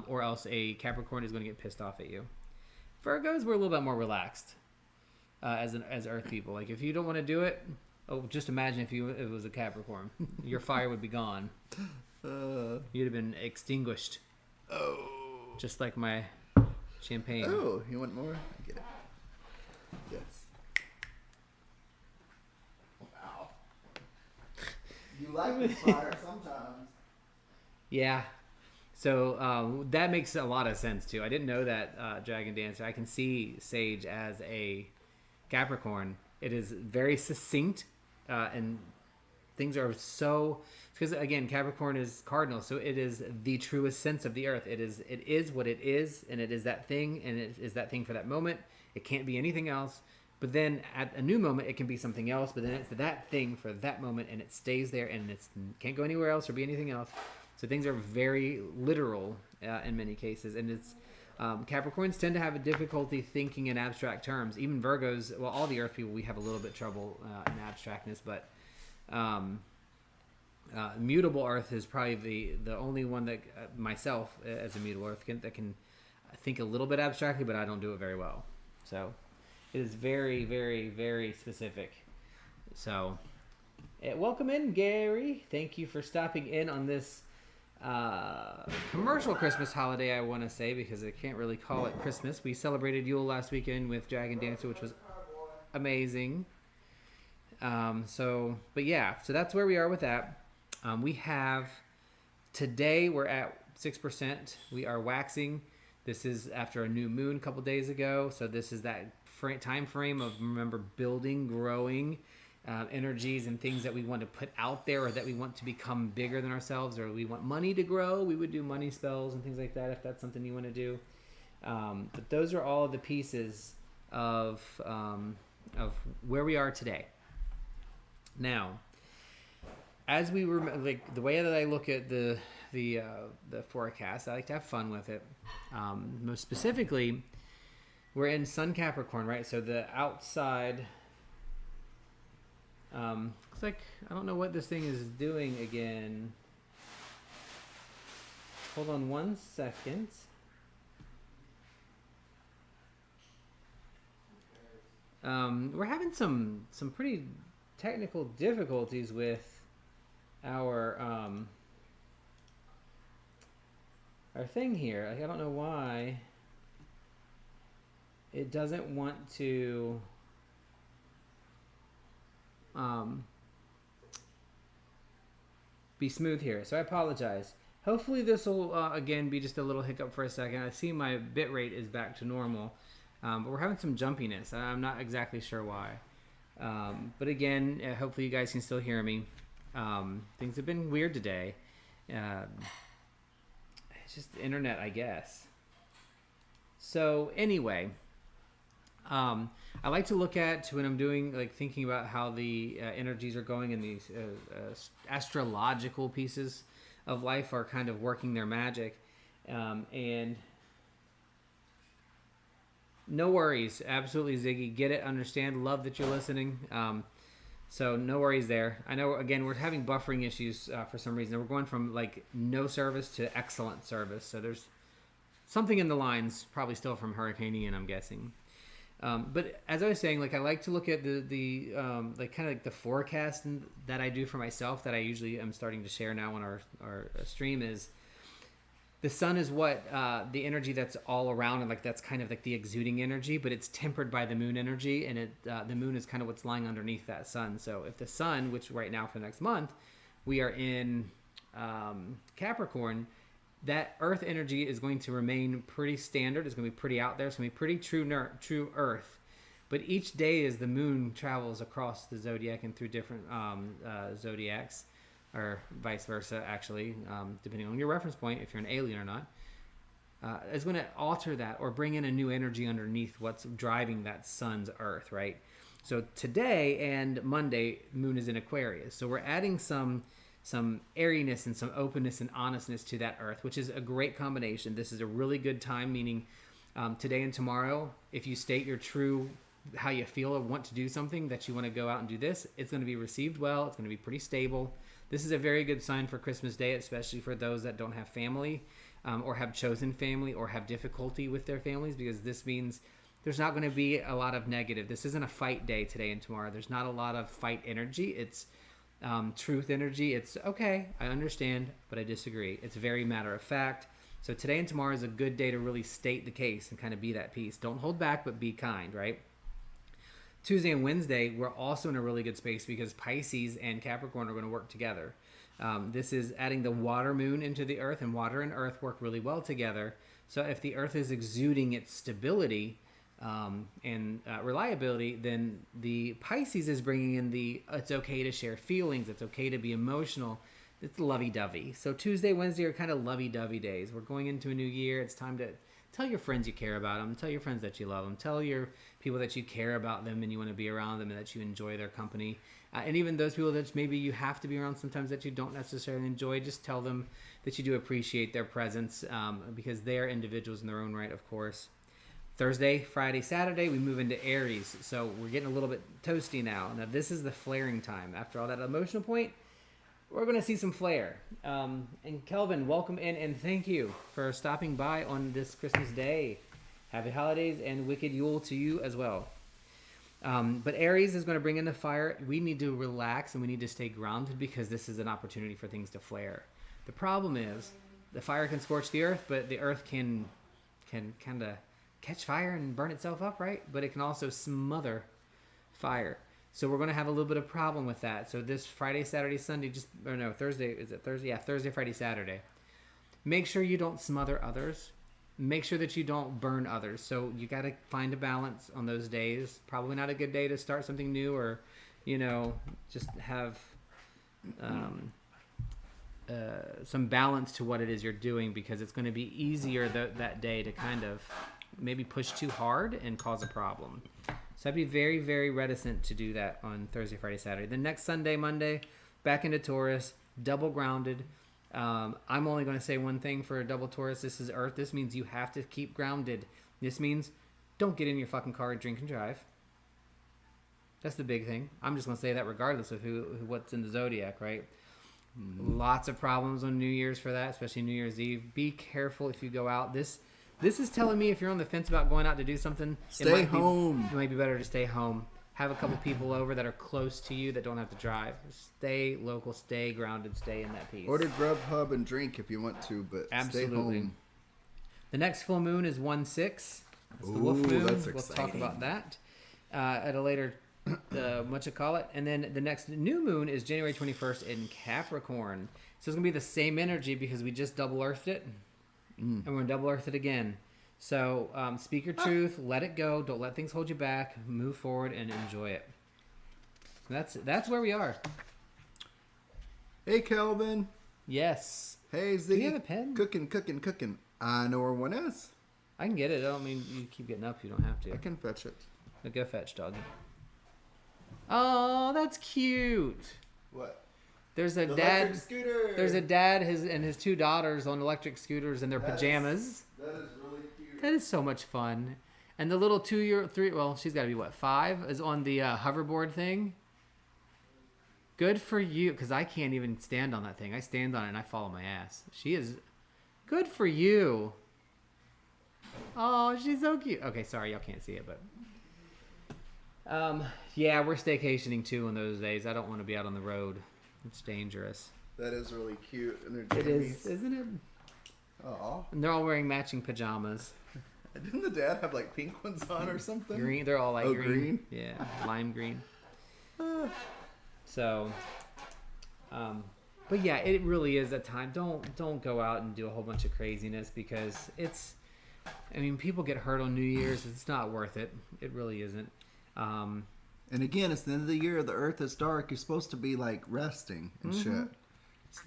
or else a Capricorn is going to get pissed off at you. Virgos, we're a little bit more relaxed as earth people. Like if you don't want to do it, just imagine if it was a Capricorn. Your fire would be gone. You'd have been extinguished. Oh. Just like my champagne. Oh, you want more? I get it. Yes. Wow. You like the fire sometimes. Yeah. So that makes a lot of sense too. I didn't know that, Dragon Dancer. I can see Sage as a Capricorn. It is very succinct, and things are so, because again, Capricorn is cardinal, so it is the truest sense of the earth. It is what it is, and it is that thing, and it is that thing for that moment. It can't be anything else. But then at a new moment, it can be something else. But then it's that thing for that moment, and it stays there, and it can't go anywhere else or be anything else. So things are very literal in many cases, and it's Capricorns tend to have a difficulty thinking in abstract terms. Even Virgos, well, all the Earth people, we have a little bit trouble in abstractness, but mutable Earth is probably the only one that myself as a mutable Earth that can think a little bit abstractly, but I don't do it very well. So it is very, very, very specific. So welcome in, Gary. Thank you for stopping in on this commercial Christmas holiday, I want to say, because I can't really call it Christmas. We celebrated Yule last weekend with Dragon Dancer, which was amazing. So that's where we are with that. We have today we're at 6%. We are waxing. This is after a new moon a couple days ago. So this is that time frame of, remember, building, growing, energies and things that we want to put out there, or that we want to become bigger than ourselves, or we want money to grow. We would do money spells and things like that if that's something you want to do. But those are all of the pieces of where we are today. Now, as we were like the way that I look at the forecast, I like to have fun with it. Most specifically, we're in Sun Capricorn, right? So the outside. Looks like I don't know what this thing is doing again. Hold on 1 second. We're having some pretty technical difficulties with our our thing here. Like, I don't know why it doesn't want to be smooth here. So I apologize. Hopefully this will, again, be just a little hiccup for a second. I see my bit rate is back to normal. But we're having some jumpiness. I'm not exactly sure why. But again, hopefully you guys can still hear me. Things have been weird today. It's just the internet, I guess. So anyway, I like to look at when I'm doing, like, thinking about how the energies are going and these astrological pieces of life are kind of working their magic. And no worries. Absolutely, Ziggy. Get it, understand, love that you're listening. So no worries there. I know, again, we're having buffering issues for some reason. We're going from, like, no service to excellent service. So there's something in the lines, probably still from Hurricane Ian, I'm guessing. But as I was saying, like, I like to look at the like, kind of like the forecast that I do for myself that I usually am starting to share now on our stream is the sun is what the energy that's all around, and like that's kind of like the exuding energy, but it's tempered by the moon energy, and the moon is kind of what's lying underneath that sun. So if the sun, which right now for the next month we are in Capricorn, that earth energy is going to remain pretty standard. It's going to be pretty out there. It's going to be pretty true earth. But each day as the moon travels across the zodiac and through different zodiacs, or vice versa, actually, depending on your reference point, if you're an alien or not, is going to alter that or bring in a new energy underneath what's driving that sun's earth, right? So today and Monday, moon is in Aquarius. So we're adding some airiness and some openness and honestness to that earth, which is a great combination. This is a really good time, meaning today and tomorrow, if you state your true, how you feel or want to do something, that you want to go out and do this, it's going to be received well. It's going to be pretty stable. This is a very good sign for Christmas Day, especially for those that don't have family or have chosen family or have difficulty with their families, because this means there's not going to be a lot of negative. This isn't a fight day today and tomorrow. There's not a lot of fight energy. It's truth energy. It's okay, I understand, but I disagree. It's very matter of fact. So today and tomorrow is a good day to really state the case and kind of be that peace. Don't hold back, but be kind, right? Tuesday and Wednesday, we're also in a really good space because Pisces and Capricorn are going to work together. This is adding the water moon into the earth, and water and earth work really well together. So if the earth is exuding its stability and reliability, then the Pisces is bringing in it's okay to share feelings, it's okay to be emotional, it's lovey-dovey. So Tuesday, Wednesday are kind of lovey-dovey days. We're going into a new year. It's time to tell your friends you care about them, tell your friends that you love them, tell your people that you care about them and you want to be around them and that you enjoy their company. And even those people that maybe you have to be around sometimes that you don't necessarily enjoy, just tell them that you do appreciate their presence because they are individuals in their own right, of course. Thursday, Friday, Saturday, we move into Aries. So we're getting a little bit toasty now. Now this is the flaring time. After all that emotional point, we're going to see some flare. And Kelvin, welcome in and thank you for stopping by on this Christmas Day. Happy holidays and wicked Yule to you as well. But Aries is going to bring in the fire. We need to relax and we need to stay grounded because this is an opportunity for things to flare. The problem is the fire can scorch the earth, but the earth can kind of catch fire and burn itself up, right? But it can also smother fire. So we're going to have a little bit of problem with that. So this Friday, Saturday, Sunday, Thursday, is it Thursday? Yeah, Thursday, Friday, Saturday. Make sure you don't smother others. Make sure that you don't burn others. So you got to find a balance on those days. Probably not a good day to start something new or, just have some balance to what it is you're doing, because it's going to be easier that day to kind of maybe push too hard and cause a problem. So I'd be very, very reticent to do that on Thursday, Friday, Saturday. The next Sunday, Monday, back into Taurus, double grounded. I'm only going to say one thing for a double Taurus. This is Earth. This means you have to keep grounded. This means don't get in your fucking car and drink and drive. That's the big thing. I'm just going to say that regardless of what's in the zodiac, right? Lots of problems on New Year's for that, especially New Year's Eve. Be careful if you go out. This is telling me if you're on the fence about going out to do something, stay home. It might be better to stay home. Have a couple people over that are close to you that don't have to drive. Stay local, stay grounded, stay in that peace. Order Grubhub and drink if you want to, but absolutely. Stay home. The next full moon is 1/6. It's the Ooh, wolf moon. that's We'll talk exciting. about that at a later whatchamacallit. And then the next new moon is January 21st in Capricorn. So it's going to be the same energy because we just double earthed it. And we're going to double earth it again. So speak your truth, let it go, don't let things hold you back, move forward and enjoy it. That's where we are. Hey, Kelvin. Yes. Hey, Ziggy. Do you have a pen? Cooking. I know where one is. I can get it. I don't mean you keep getting up. You don't have to. I can fetch it. Go fetch, doggy. Oh, that's cute. What? There's a The dad. electric scooter. There's a dad and his two daughters on electric scooters in their pajamas. That is really cute. That is so much fun. And the little 3, well, she's got to be what, 5, is on the hoverboard thing. Good for you, because I can't even stand on that thing. I stand on it and I fall on my ass. She is good for you. Oh, she's so cute. Okay, sorry, y'all can't see it, but yeah, we're staycationing too on those days. I don't want to be out on the road. It's dangerous. That is really cute. And they're It is, isn't it? Aw. And they're all wearing matching pajamas. Didn't the dad have like pink ones on or something? Green. They're all like Oh, green. green? Yeah, lime green. So, but yeah, it really is a time. Don't go out and do a whole bunch of craziness because it's. I mean, people get hurt on New Year's. It's not worth it. It really isn't. And again, it's the end of the year. The earth is dark. You're supposed to be like resting and shit.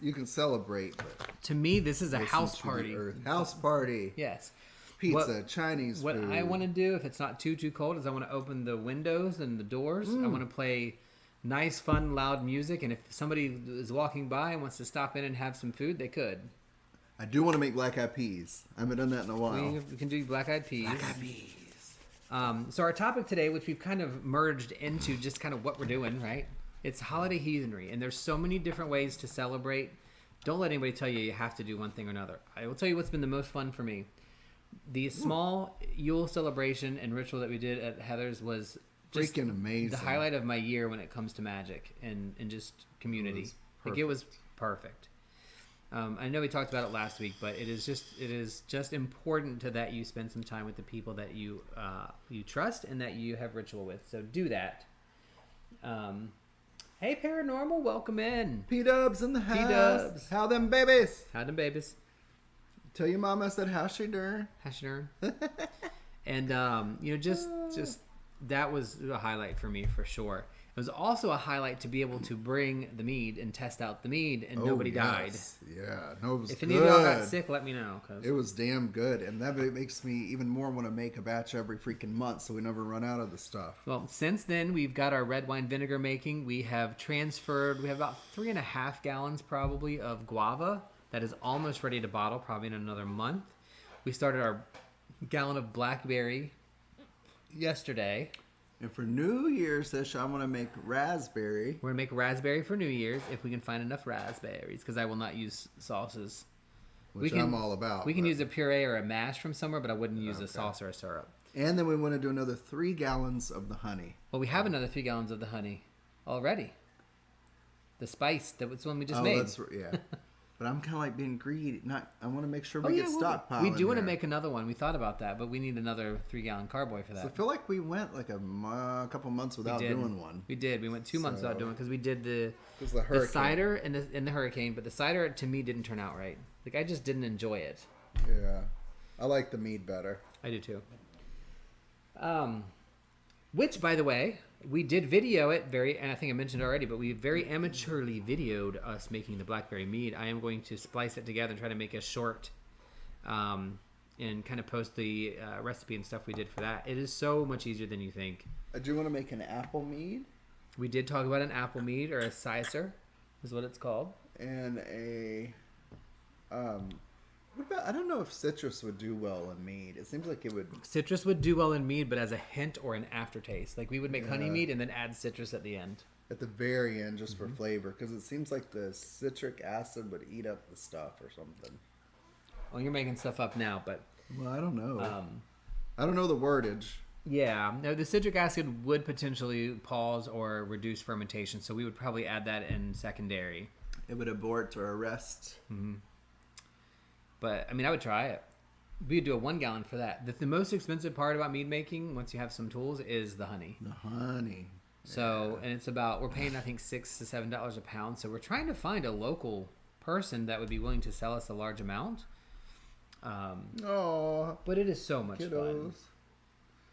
You can celebrate, but To me, this is a listen house to the party. earth. House party. Yes. Pizza, Chinese What food. I want to do, if it's not too cold, is I want to open the windows and the doors. I want to play nice, fun, loud music. And if somebody is walking by and wants to stop in and have some food, they could. I do want to make black eyed peas. I haven't done that in a while. We can do black-eyed peas. Black-eyed peas. So our topic today, which we've kind of merged into just kind of what we're doing, right? It's holiday heathenry, and there's so many different ways to celebrate. Don't let anybody tell you you have to do one thing or another. I will tell you what's been the most fun for me. The small Yule celebration and ritual that we did at Heather's was just Freaking amazing. the highlight of my year when it comes to magic and just community. It was perfect. I know we talked about it last week, but it is just important to that you spend some time with the people that you trust and that you have ritual with. So do that. Hey, Paranormal, welcome in. P-dubs in the house. P-dubs. How them babies? How them babies? Tell your mama I said how she doing. Hashnur. And just that was a highlight for me for sure. It was also a highlight to be able to bring the mead and test out the mead, and nobody died. Yeah, no, it was If good. any of y'all got sick, let me know. It was damn good, and that makes me even more want to make a batch every freaking month so we never run out of the stuff. Well, since then, we've got our red wine vinegar making. We have about 3.5 gallons probably of guava that is almost ready to bottle, probably in another month. We started our gallon of blackberry yesterday. And for New Year's dish, I'm going to make raspberry. We're going to make raspberry for New Year's if we can find enough raspberries, because I will not use sauces. Which I'm all about. We can use a puree or a mash from somewhere, but I wouldn't use a sauce or a syrup. And then we want to do another 3 gallons of the honey. Well, we have another 3 gallons of the honey already. The spice, that was one we just made. Yeah. But I'm kind of like being greedy. I want to make sure we get stockpiled. We do want to make another one. We thought about that, but we need another 3-gallon carboy for that. So I feel like we went like a couple months without doing one. We did. We went 2 months without doing it because we did the cider and the hurricane, but the cider to me didn't turn out right. Like I just didn't enjoy it. Yeah, I like the mead better. I do too. Which, by the way, we did video it and I think I mentioned it already, but we very amateurly videoed us making the blackberry mead. I am going to splice it together and try to make a short, and kind of post the recipe and stuff we did for that. It is so much easier than you think. I do want to make an apple mead. We did talk about an apple mead, or a sicer, is what it's called. And I don't know if citrus would do well in mead. It seems like it would. Citrus would do well in mead, but as a hint or an aftertaste. Like we would make honey mead and then add citrus at the end. At the very end, just for flavor, because it seems like the citric acid would eat up the stuff or something. Well, you're making stuff up now, but... Well, I don't know. I don't know the wordage. Yeah. No, the citric acid would potentially pause or reduce fermentation, so we would probably add that in secondary. It would abort or arrest. But, I mean, I would try it. we'd do a 1 gallon for that. The most expensive part about mead making, once you have some tools, is the honey. The honey. So, and it's about, we're paying, I think, $6 to $7 a pound. So we're trying to find a local person that would be willing to sell us a large amount. But it is so much fun.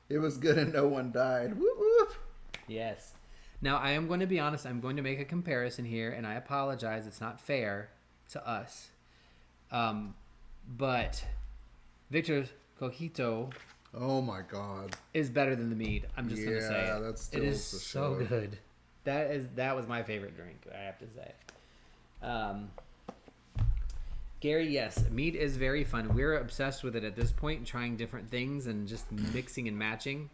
It was good and no one died. Whoop, whoop. Yes. Now, I am going to be honest. I'm going to make a comparison here, and I apologize. It's not fair to us. But Victor's Coquito, oh my God, is better than the mead. I'm just going to say it. That's still it is so good. That was my favorite drink, I have to say. Gary, yes, mead is very fun. We're obsessed with it at this point, trying different things and just mixing and matching.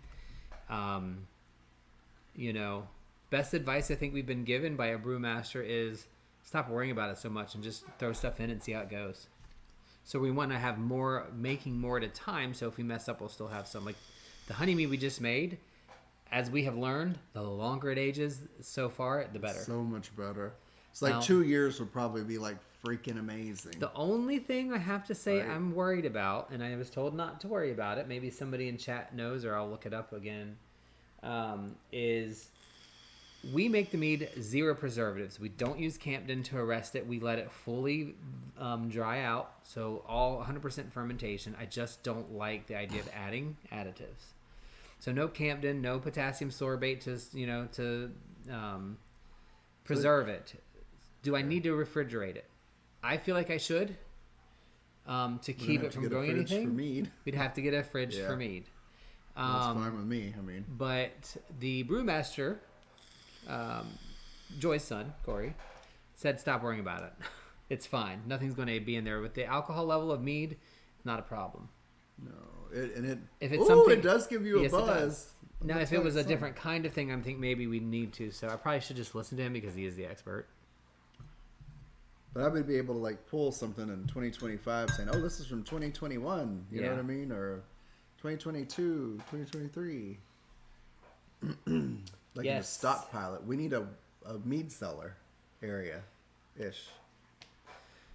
Best advice I think we've been given by a brewmaster is stop worrying about it so much and just throw stuff in and see how it goes. So we want to have making more at a time. So if we mess up, we'll still have some. Like the honey mead we just made, as we have learned, the longer it ages so far, the better. So much better. It's like 2 years would probably be like freaking amazing. The only thing I have to say I'm worried about, and I was told not to worry about it, maybe somebody in chat knows or I'll look it up again, is we make the mead 0 preservatives. We don't use Campden to arrest it. We let it fully dry out, so all 100% fermentation. I just don't like the idea of adding additives. So no Campden, no potassium sorbate to preserve it. Do I need to refrigerate it? I feel like I should. To keep it from growing anything, we'd have to get a fridge for mead. That's fine with me. But the brewmaster, Joy's son, Corey, said stop worrying about it. It's fine. Nothing's going to be in there. With the alcohol level of mead, it's not a problem. No. If it's something, it does give you a buzz. Now, if it was a different kind of thing, I think maybe we need to. So I probably should just listen to him because he is the expert. But I would be able to pull something in 2025 saying, oh, this is from 2021. You know what I mean? Or 2022, 2023. In a stockpile it. We need a mead cellar area-ish.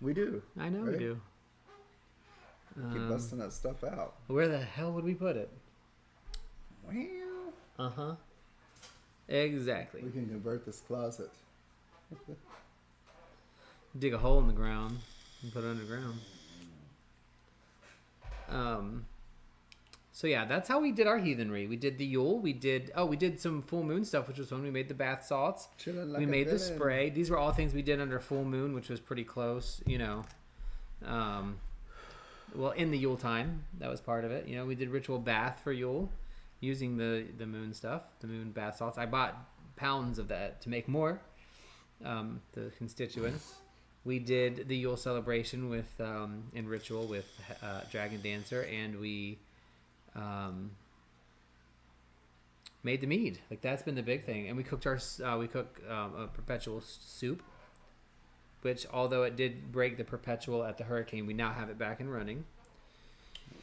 We do. I know we do. Keep busting that stuff out. Where the hell would we put it? Well. Exactly. We can convert this closet. Dig a hole in the ground and put it underground. So yeah, that's how we did our heathenry. We did the Yule. We did some full moon stuff, which was when we made the bath salts. We made the spray. These were all things we did under full moon, which was pretty close, well, in the Yule time, that was part of it. We did ritual bath for Yule using the moon stuff, the moon bath salts. I bought pounds of that to make more, the constituents. We did the Yule celebration with in ritual with Dragon Dancer, and we made the mead. That's been the big thing. And we cooked a perpetual soup, which although it did break the perpetual at the hurricane, we now have it back and running.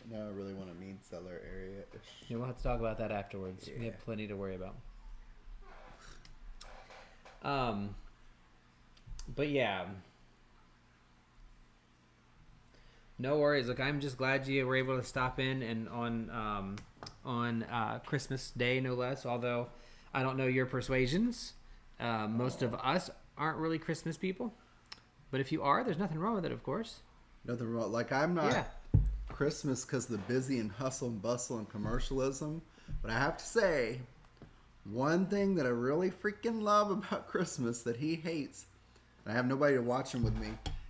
Now I really want a mead cellar area-ish. Yeah, we'll have to talk about that afterwards. Yeah. We have plenty to worry about. But yeah. No worries. Look, I'm just glad you were able to stop in and on Christmas Day, no less. Although I don't know your persuasions. Most of us aren't really Christmas people. But if you are, there's nothing wrong with it, of course. Nothing wrong. I'm not Christmas because the busy and hustle and bustle and commercialism. But I have to say, one thing that I really freaking love about Christmas that he hates, and I have nobody to watch them with me,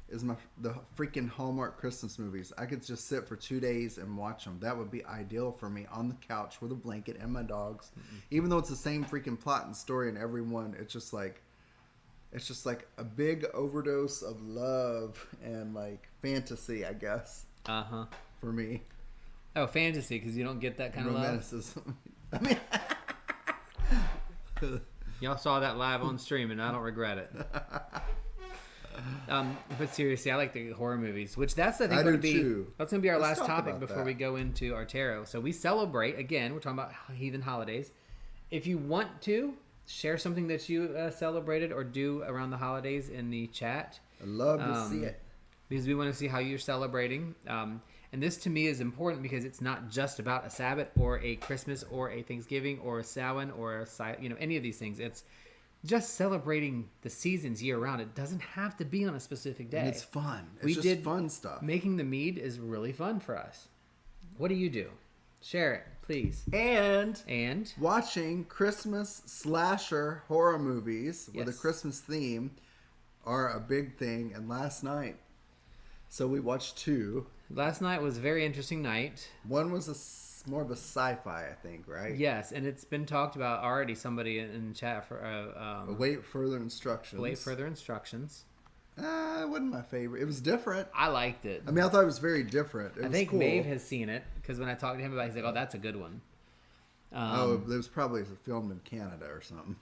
is the freaking Hallmark Christmas movies. I could just sit for 2 days and watch them. That would be ideal for me on the couch with a blanket and my dogs. Mm-hmm. Even though it's the same freaking plot and story in every one, it's just like a big overdose of love and fantasy, I guess. For me. Oh, fantasy, because you don't get that kind of romanticism. I mean, y'all saw that live on stream, and I don't regret it. But seriously, I like the horror movies, which that's going to be our last topic before we go into our tarot. So we celebrate again. We're talking about heathen holidays. If you want to share something that you celebrated or do around the holidays in the chat, I'd love to see it. because we want to see how you're celebrating. And this to me is important because it's not just about a Sabbath or a Christmas or a Thanksgiving or a Samhain or any of these things. It's just celebrating the seasons year round. It doesn't have to be on a specific day. And it's fun. It's We just did fun stuff. Making the mead is really fun for us. What do you do? Share it, please. And watching Christmas slasher horror movies with a Yes. Christmas theme are a big thing. And last night, so we watched two. Last night was a very interesting night. One was more of a sci-fi, I think, right? Yes, and it's been talked about already. Somebody in chat for Await further instructions. Wait further instructions. It wasn't my favorite. It was different. I liked it. I mean, I thought it was very different. It I was think cool. Maeve has seen it because when I talked to him about it, he's like, "Oh, that's a good one." It was probably filmed in Canada or something.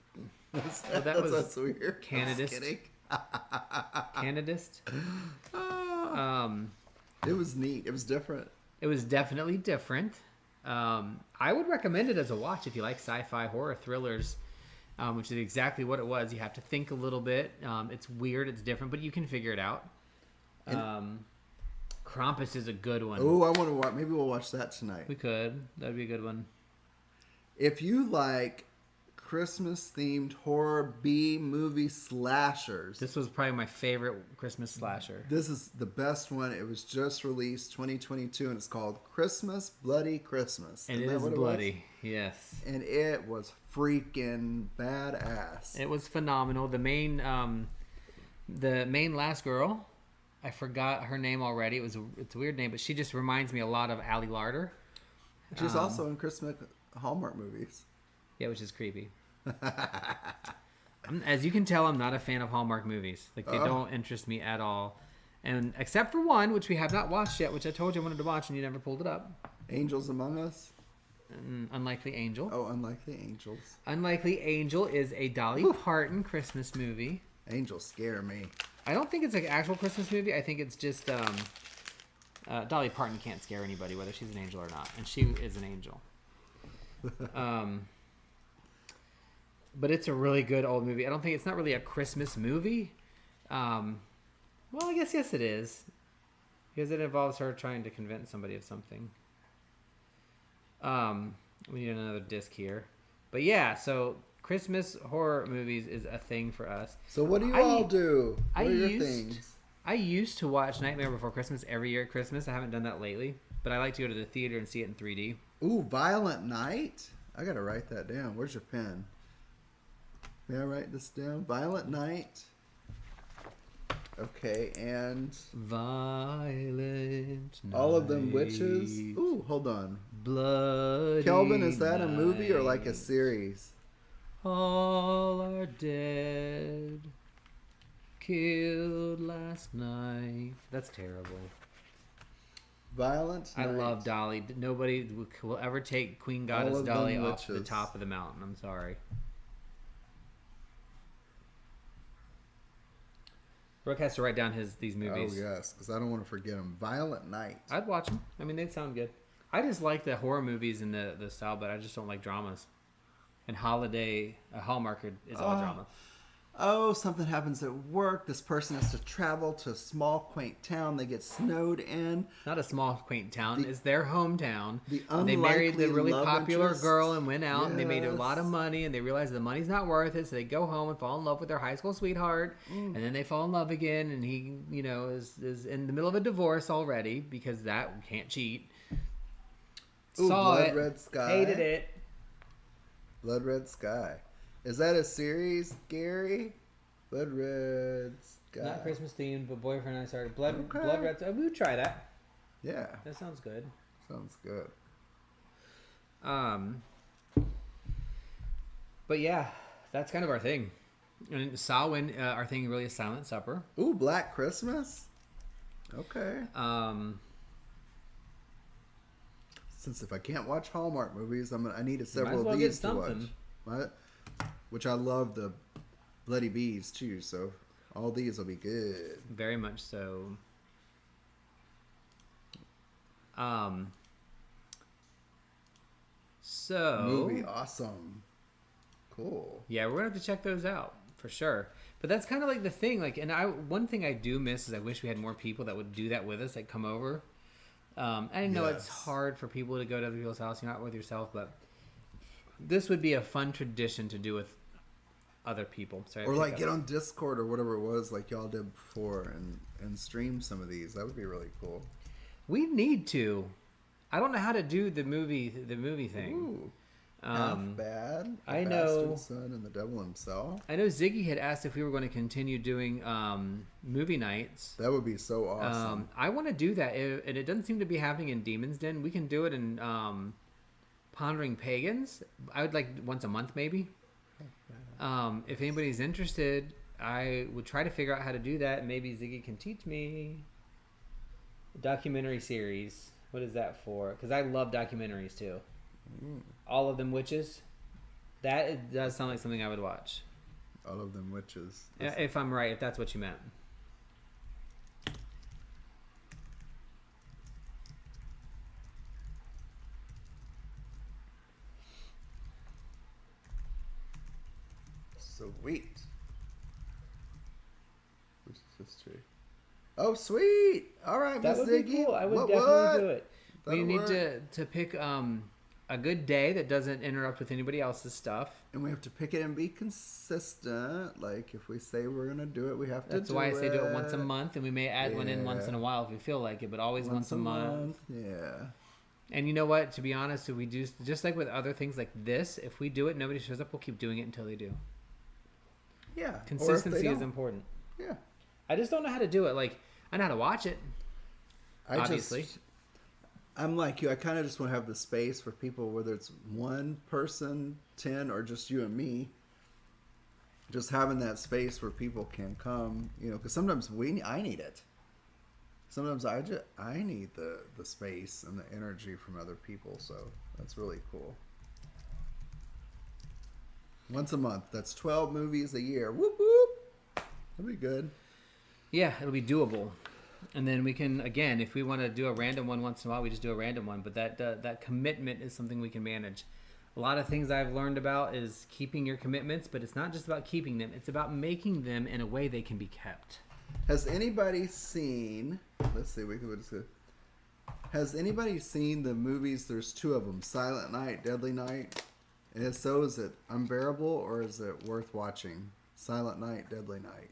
That's weird. Canadist. Just kidding. Canadist. It was neat. It was different. It was definitely different. I would recommend it as a watch if you like sci-fi horror thrillers, which is exactly what it was. You have to think a little bit. It's weird. It's different, but you can figure it out. Krampus is a good one. Oh, I want to watch. Maybe we'll watch that tonight. We could. That'd be a good one. If you like Christmas-themed horror B-movie slashers, This was probably my favorite Christmas slasher. this is the best one. It was just released 2022, and it's called Christmas Bloody Christmas. And it Isn't that is what was? bloody. Yes. And it was freaking badass. It was phenomenal. The main last girl, I forgot her name already. It's a weird name, but she just reminds me a lot of Allie Larder. She's also in Christmas Hallmark movies. Yeah, which is creepy. As you can tell, I'm not a fan of Hallmark movies. Like, they don't interest me at all. And except for one, which we have not watched yet, which I told you I wanted to watch and you never pulled it up. Angels Among Us. Unlikely Angel. Oh, Unlikely Angels. Unlikely Angel is a Dolly Parton Christmas movie. Angels scare me. I don't think it's an actual Christmas movie. I think it's just Dolly Parton can't scare anybody, whether she's an angel or not. And she is an angel. But it's a really good old movie. I don't think it's not really a Christmas movie. Well, I guess yes it is, because it involves her trying to convince somebody of something. We need another disc here, but yeah. So Christmas horror movies is a thing for us. So what do you all do? What are your used, things? I used to watch Nightmare Before Christmas every year at Christmas. I haven't done that lately, but I like to go to the theater and see it in 3D. Ooh, Violent Night. I gotta write that down. Where's your pen? May I write this down? Violent Night. Okay, and Violent Night. all of them witches. Ooh, hold on. Bloody Kelvin, is that a movie or like a night. series? All are dead, killed last night. That's terrible. Violent Night. I love Dolly. Nobody will ever take Queen Goddess of Dolly them off the witches. top of the mountain. I'm sorry. Brooke has to write down these movies. Oh yes, because I don't want to forget them. Violent Night. I'd watch them. I mean, they'd sound good. I just like the horror movies and the style, but I just don't like dramas. And Hallmark is all drama. Oh, something happens at work. This person has to travel to a small, quaint town. They get snowed in. Not a small, quaint town. It's their hometown. The And they married the unlikely really love popular interest. girl and went out and they made a Yes. lot of money and they realize the money's not worth it. So they go home and fall in love with their high school sweetheart. And then they fall in love again. And he, is in the middle of a divorce already because that can't cheat. Ooh, Saw Blood it. Red Sky. Hated it. Blood Red Sky. Is that a series, Gary? Blood Red Sky. Not Christmas themed, but boyfriend and I started Blood Okay. Red. We would try that. Yeah, That sounds good. sounds good. But yeah, that's kind of our thing. And Samhain, our thing really is Silent Supper. Ooh, Black Christmas. Okay. Since if I can't watch Hallmark movies, I need several well of get these to watch. something. Which I love the Bloody Bees too, so all these will be good. Very much so. So Movie awesome. Cool. yeah, we're gonna have to check those out for sure. But that's kind of like the thing. Like, and one thing I do miss is I wish we had more people that would do that with us, like come over. I know it's Yes. hard for people to go to other people's house. You're not with yourself, but this would be a fun tradition to do with other people. Sorry, Or like get on Discord or whatever it was like y'all did before and stream some of these. That would be really cool. We need to. I don't know how to do the movie thing. Ooh. Half Bad. The I know. Bastard Son and the Devil himself. I know Ziggy had asked if we were going to continue doing movie nights. That would be so awesome. I want to do that, and it doesn't seem to be happening in Demon's Den. We can do it in Pondering Pagans. I would like once a month, maybe. If anybody's interested, I would try to figure out how to do that. Maybe Ziggy can teach me. Documentary series. What is that for? Because I love documentaries too. All of them witches. That does sound like something I would watch. All of them witches. If I'm right, if that's what you meant. Sweet. What's this tree? Oh, sweet. All right, That Miss would Ziggy. be cool. I would What? definitely do it. That'll We need work. to pick a good day that doesn't interrupt with anybody else's stuff. And we have to pick it and be consistent. Like, if we say we're going to do it, we have to That's why I say do it once a month, and we may add one in once Yeah. in a while if we feel like it, but always once a month. Yeah. And you know what? To be honest, if we do just like with other things like this, if we do it, nobody shows up. We'll keep doing it until they do. Yeah. Or if they Consistency is don't. important. Yeah. I just don't know how to do it. Like I know how to watch it. Obviously. I'm like you. I kind of just want to have the space for people, whether it's one person, 10, or just you and me. Just having that space where people can come, because sometimes I need it. Sometimes I need the space and the energy from other people. So that's really cool. Once a month. That's 12 movies a year. Whoop whoop. That'd be good. Yeah, it'll be doable. And then we can, again, if we want to do a random one once in a while, we just do a random one. But that commitment is something we can manage. A lot of things I've learned about is keeping your commitments, but it's not just about keeping them. It's about making them in a way they can be kept. Has anybody seen? Let's see. Has anybody seen the movies? There's two of them: Silent Night, Deadly Night. And if so, is it unbearable or is it worth watching? Silent Night, Deadly Night.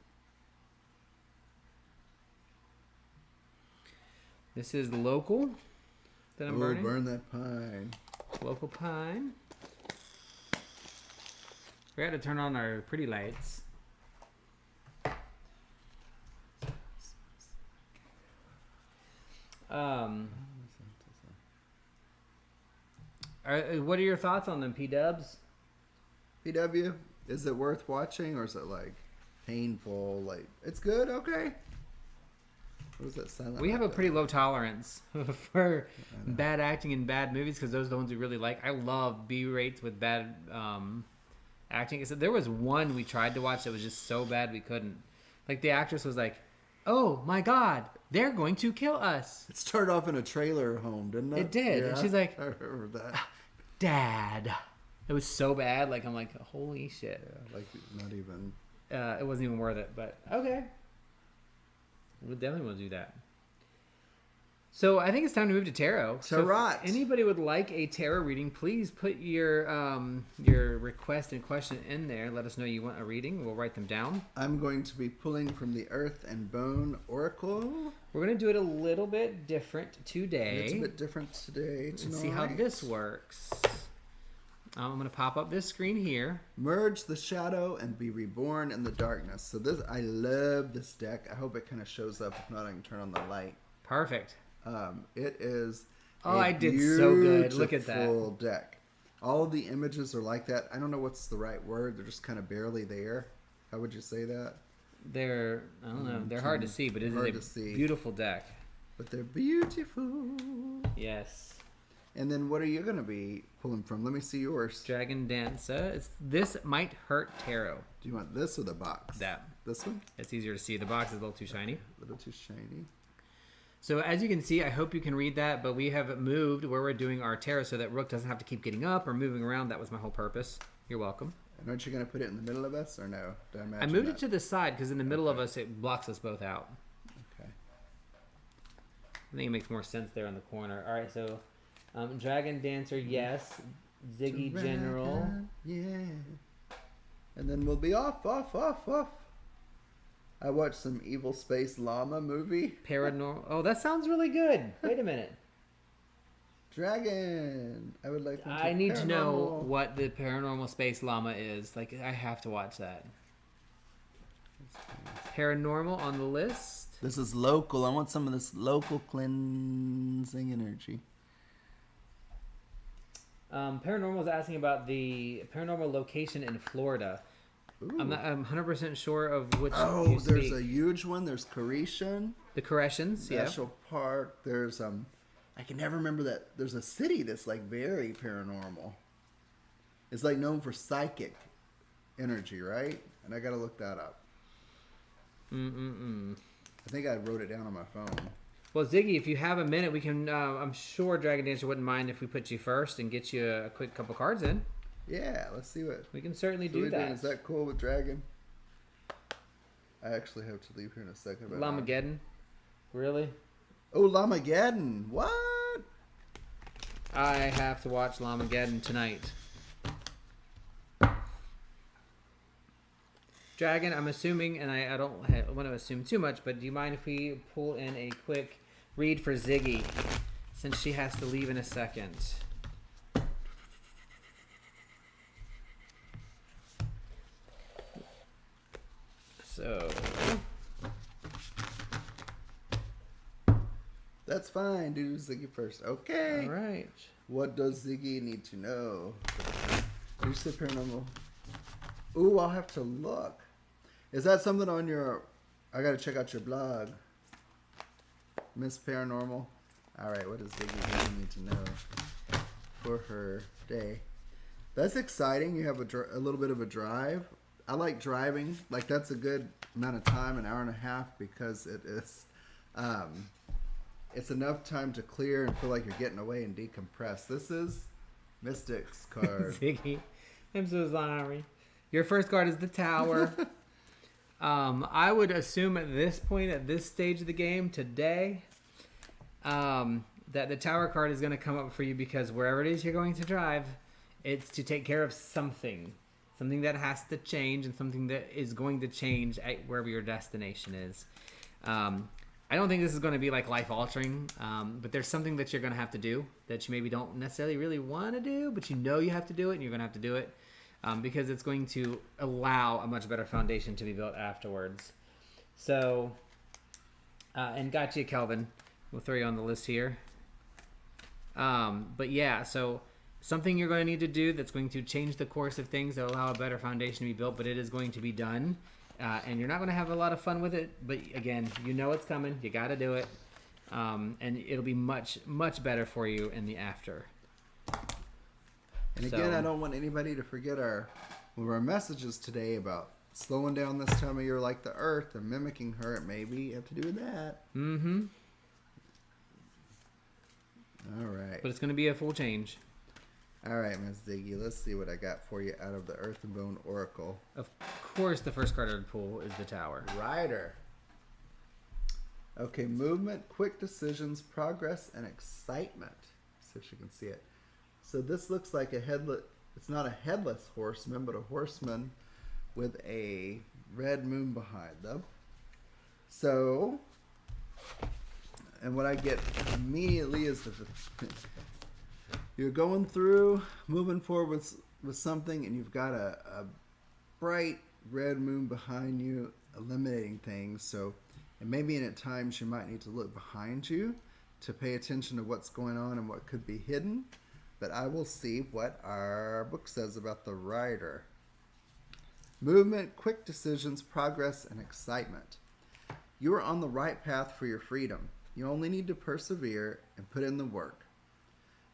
This is local that I'm burning. Burn that pine. Local pine. We had to turn on our pretty lights. What are your thoughts on them, P-dubs? PW, is it worth watching or is it like painful? Like, it's good, okay. What is that Silent We have a Night? pretty low tolerance for bad acting in bad movies because those are the ones we really like. I love B rates with bad acting. So there was one we tried to watch that was just so bad we couldn't. Like the actress was like, "Oh my God, they're going to kill us." It started off in a trailer home, didn't it? It did. And she's like, I remember that. "Dad." It was so bad. Like I'm like, holy shit. Yeah, like not even. It wasn't even worth it. But okay, we definitely will do that. So I think it's time to move to tarot. So Tarot. if anybody would like a tarot reading, please put your request and question in there. Let us know you want a reading. We'll write them down. I'm going to be pulling from the Earth and Bone Oracle. We're going to do it a little bit different today. It's a bit different today. And see how this works. I'm going to pop up this screen here. Merge the shadow and be reborn in the darkness. So I love this deck. I hope it kind of shows up. If not, I can turn on the light. Perfect. It is. Oh, I did so good. Look at that. Beautiful deck. All of the images are like that. I don't know what's the right word. They're just kind of barely there. How would you say that? I don't know. They're hard to see, but it is a beautiful deck. But they're beautiful. Yes. And then what are you going to be pulling from? Let me see yours. Dragon Dancer. This Might Hurt Tarot. Do you want this or the box? That. This one? It's easier to see. The box is a little too shiny. A little too shiny. So as you can see, I hope you can read that, but we have moved where we're doing our tarot so that Rook doesn't have to keep getting up or moving around. That was my whole purpose. You're welcome. And aren't you going to put it in the middle of us, or no? Did I imagine I moved that? it to the side because in the middle of us, it blocks us both out. Okay. I think it makes more sense there in the corner. All right, so Dragon Dancer, yes. Ziggy General. Yeah. And then we'll be off. I watched some Evil Space Llama movie. Paranormal. Oh, that sounds really good. Wait a minute. Dragon. I would like. I need to know what the Paranormal Space Llama is. Like, I have to watch that. Paranormal on the list. This is local. I want some of this local cleansing energy. Paranormal is asking about the paranormal location in Florida. Ooh. I'm 100% sure of which. Oh, you there's speak. a huge one. There's Carishan The Corrections, yeah. National Park. There's I can never remember that. There's a city that's like very paranormal. It's like known for psychic energy, right? And I gotta look that up. I think I wrote it down on my phone. Well, Ziggy, if you have a minute, we can. I'm sure Dragon Dancer wouldn't mind if we put you first and get you a quick couple cards in. Yeah, let's see what. We can certainly So do that. Is that cool with Dragon? I actually have to leave here in a second. But Lamageddon? Really? Oh, Lamageddon! What? I have to watch Lamageddon tonight. Dragon, I'm assuming, and I don't want to assume too much, but do you mind if we pull in a quick read for Ziggy, since she has to leave in a second? So... That's fine. Do Ziggy first. Okay. All right. What does Ziggy need to know? You said paranormal. Ooh, I'll have to look. Is that something on your... I gotta check out your blog. Miss Paranormal. Alright, what does Ziggy really need to know for her day? That's exciting. You have a little bit of a drive. I like driving. Like, that's a good amount of time, an hour and a half, because it is... it's enough time to clear and feel like you're getting away and decompress. This is Mystic's card. Ziggy, I'm so sorry. Your first card is the Tower. I would assume at this point, at this stage of the game today, that the Tower card is going to come up for you because wherever it is you're going to drive, it's to take care of something. Something that has to change and something that is going to change at wherever your destination is. I don't think this is going to be like life-altering, but there's something that you're going to have to do that you maybe don't necessarily really want to do, but you know you have to do it, and you're going to have to do it because it's going to allow a much better foundation to be built afterwards. So, and gotcha, Kelvin. We'll throw you on the list here. But yeah, so something you're going to need to do that's going to change the course of things that will allow a better foundation to be built, but it is going to be done. And you're not going to have a lot of fun with it, but again, you know it's coming. You got to do it, and it'll be much, much better for you in the after. And again, I don't want anybody to forget our messages today about slowing down this time of year like the Earth and mimicking her. It maybe you have to do with that. Mm-hmm. All right. But it's going to be a full change. All right, Miss Ziggy, let's see what I got for you out of the Earth and Bone Oracle. Of course, the first card I would pull is the Tower. Rider. Okay, movement, quick decisions, progress, and excitement. See if you can see it. So this looks like a headless... It's not a headless horseman, but a horseman with a red moon behind them. So... And what I get immediately is the... You're going through, moving forward with something, and you've got a bright red moon behind you, eliminating things. So, and maybe at times you might need to look behind you to pay attention to what's going on and what could be hidden. But I will see what our book says about the rider. Movement, quick decisions, progress, and excitement. You are on the right path for your freedom. You only need to persevere and put in the work.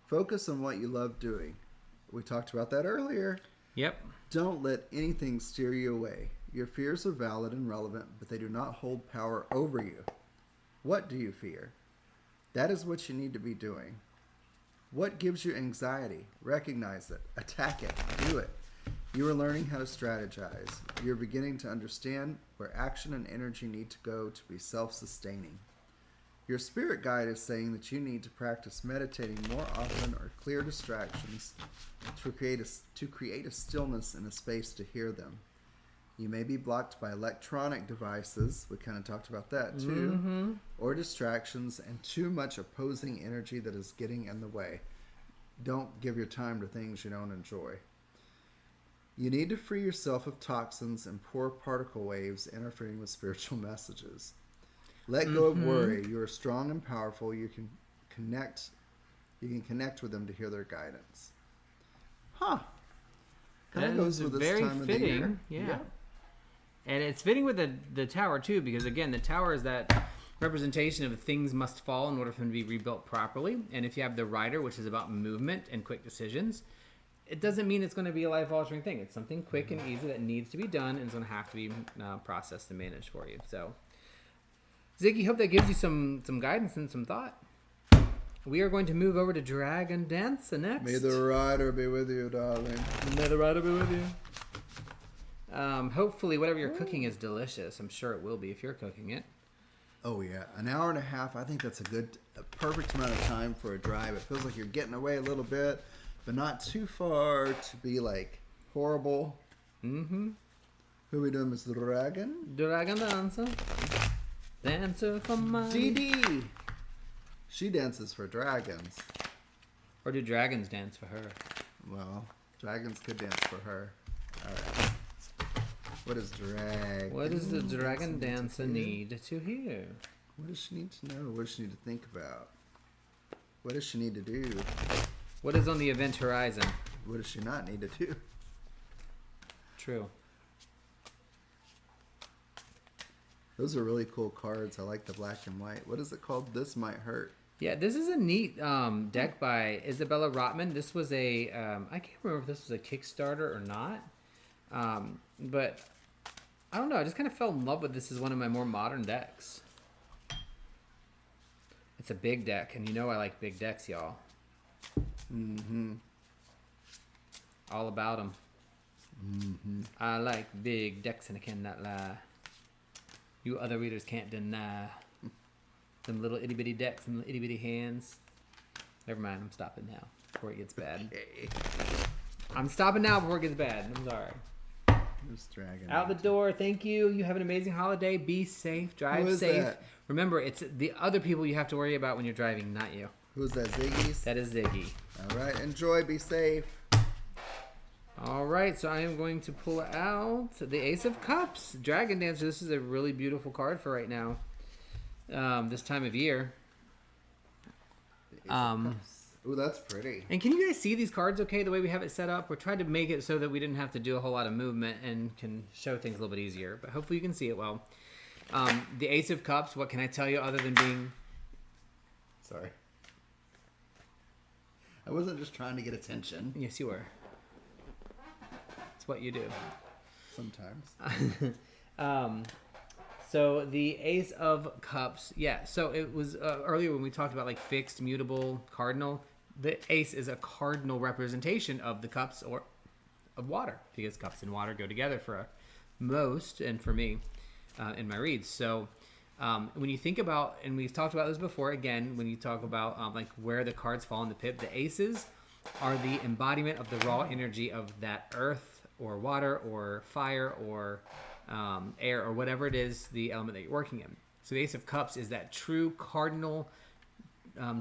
Focus on what you love doing. We talked about that earlier. Yep. Don't let anything steer you away. Your fears are valid and relevant, but they do not hold power over you. What do you fear? That is what you need to be doing. What gives you anxiety? Recognize it. Attack it. Do it. You are learning how to strategize. You're beginning to understand where action and energy need to go to be self-sustaining. Your spirit guide is saying that you need to practice meditating more often or clear distractions to create a stillness and a space to hear them. You may be blocked by electronic devices, we kind of talked about that too, or distractions and too much opposing energy that is getting in the way. Don't give your time to things you don't enjoy. You need to free yourself of toxins and poor particle waves interfering with spiritual messages. Let go of worry. You are strong and powerful. You can connect with them to hear their guidance. Huh. Kind of goes with this very time fitting. of the year. Yeah. And it's fitting with the tower too, because again, the tower is that representation of things must fall in order for them to be rebuilt properly. And if you have the rider, which is about movement and quick decisions, it doesn't mean it's going to be a life-altering thing. It's something quick and easy that needs to be done, and it's going to have to be processed and managed for you. So, Ziggy, hope that gives you some guidance and some thought. We are going to move over to Dragon Dance next. May the rider be with you, darling. May the rider be with you. Hopefully, whatever you're cooking is delicious. I'm sure it will be if you're cooking it. Oh, yeah. An hour and a half, I think that's a perfect amount of time for a drive. It feels like you're getting away a little bit, but not too far to be, like, horrible. Mm-hmm. Who are we doing, Mr. Dragon? Dragon Dancer. Dancer for money. Dee Dee! She dances for dragons. Or do dragons dance for her? Well, dragons could dance for her. All right. What is dragon? What does the dragon dancer need to hear? What does she need to know? What does she need to think about? What does she need to do? What is on the event horizon? What does she not need to do? True. Those are really cool cards. I like the black and white. What is it called? This Might Hurt. Yeah, this is a neat deck by Isabella Rotman. This was a, I can't remember if this was a Kickstarter or not. But I don't know. I just kind of fell in love with this as one of my more modern decks. It's a big deck, and you know I like big decks, y'all. Mm-hmm. All about them. Mm-hmm. I like big decks, and I cannot lie. You other readers can't deny. Them little itty-bitty decks and itty-bitty hands. Never mind, I'm stopping now before it gets bad. Okay. I'm stopping now before it gets bad. I'm sorry. This dragon. Out the door. Thank you. You have an amazing holiday. Be safe. Drive Who is safe. that? Remember, it's the other people you have to worry about when you're driving, not you. Who's that, Ziggy's? That is Ziggy. All right. Enjoy. Be safe. All right, so I am going to pull out the Ace of Cups. Dragon Dancer. This is a really beautiful card for right now. This time of year. Ooh, that's pretty. And can you guys see these cards okay, the way we have it set up? We're trying to make it so that we didn't have to do a whole lot of movement and can show things a little bit easier. But hopefully you can see it well. The Ace of Cups, what can I tell you other than being... Sorry. I wasn't just trying to get attention. Yes, you were. It's what you do. Sometimes. So the Ace of Cups, yeah. So it was earlier when we talked about like fixed, mutable, cardinal. The Ace is a cardinal representation of the cups or of water, because cups and water go together for most and for me in my reads. So when you think about, and we've talked about this before, again, when you talk about like where the cards fall in the pip, the aces are the embodiment of the raw energy of that earth or water or fire or air or whatever it is, the element that you're working in. So the Ace of Cups is that true cardinal,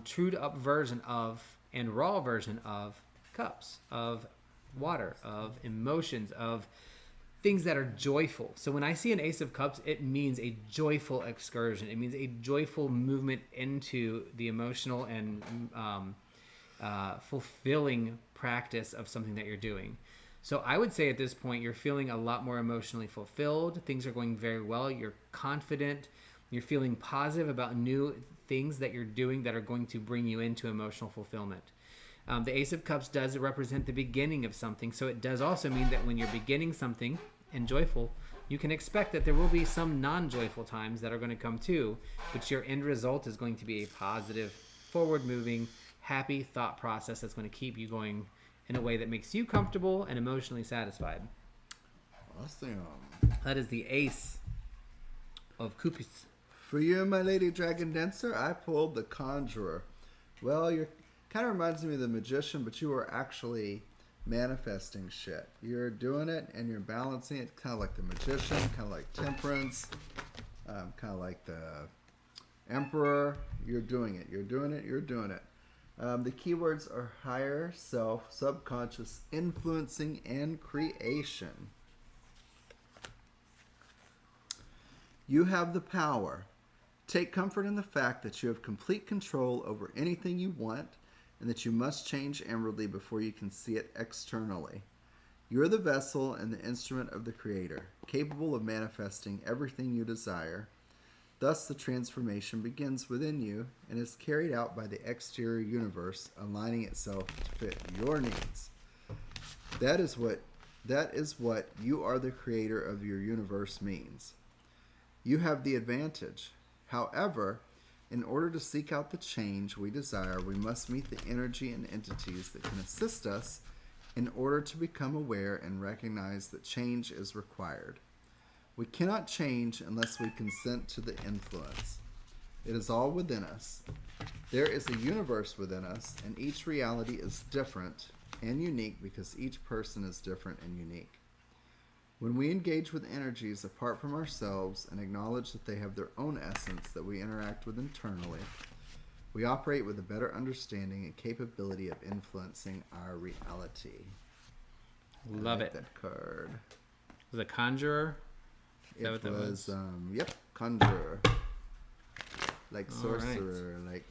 trued up version of and raw version of cups, of water, of emotions, of things that are joyful. So when I see an Ace of Cups, it means a joyful excursion. It means a joyful movement into the emotional and fulfilling practice of something that you're doing. So I would say at this point, you're feeling a lot more emotionally fulfilled. Things are going very well. You're confident. You're feeling positive about new things that you're doing that are going to bring you into emotional fulfillment. The Ace of Cups does represent the beginning of something. So it does also mean that when you're beginning something and joyful, you can expect that there will be some non-joyful times that are going to come too, but your end result is going to be a positive, forward-moving, happy thought process that's going to keep you going in a way that makes you comfortable and emotionally satisfied. Awesome. That is the Ace of Cupids. For you, my lady Dragon Dancer, I pulled the Conjurer. Well, you're kind of reminds me of the Magician, but you are actually manifesting shit. You're doing it and you're balancing it, kind of like the Magician, kind of like Temperance, kind of like the Emperor. You're doing it. You're doing it. You're doing it. The keywords are higher self, subconscious, influencing, and creation. You have the power. Take comfort in the fact that you have complete control over anything you want and that you must change inwardly before you can see it externally. You are the vessel and the instrument of the Creator, capable of manifesting everything you desire. Thus, the transformation begins within you and is carried out by the exterior universe, aligning itself to fit your needs. That is what you are the creator of your universe means. You have the advantage. However, in order to seek out the change we desire, we must meet the energy and entities that can assist us in order to become aware and recognize that change is required. We cannot change unless we consent to the influence. It is all within us. There is a universe within us, and each reality is different and unique because each person is different and unique. When we engage with energies apart from ourselves and acknowledge that they have their own essence that we interact with internally, we operate with a better understanding and capability of influencing our reality. Love it. That card. Was it Conjurer? Is that what that was? Yep, Conjurer. Like sorcerer, right. like.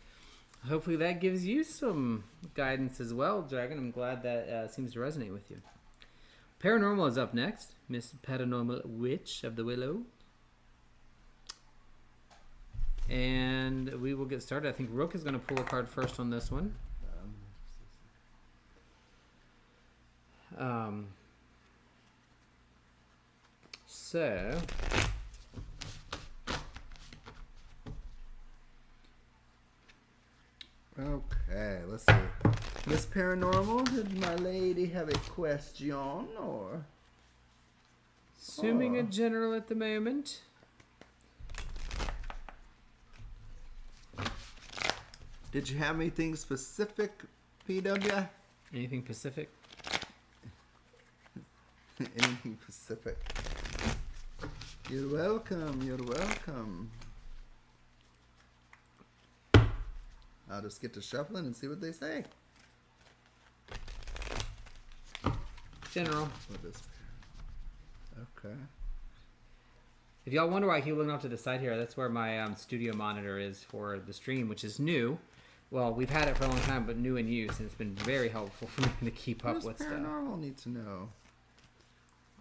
Hopefully that gives you some guidance as well, Dragon. I'm glad that seems to resonate with you. Paranormal is up next. Miss Paranormal Witch of the Willow. And we will get started. I think Rook is going to pull a card first on this one. So... Okay, let's see. Miss Paranormal, did my lady have a question or? Assuming a general at the moment. Did you have anything specific, PW? Anything Pacific? Anything Pacific. You're welcome, you're welcome. I'll just get to shuffling and see what they say. General. Okay. If y'all wonder why I keep looking off to the side here, that's where my studio monitor is for the stream, which is new. Well, we've had it for a long time, but new in use, and it's been very helpful for me to keep up with stuff. What does Paranormal need to know?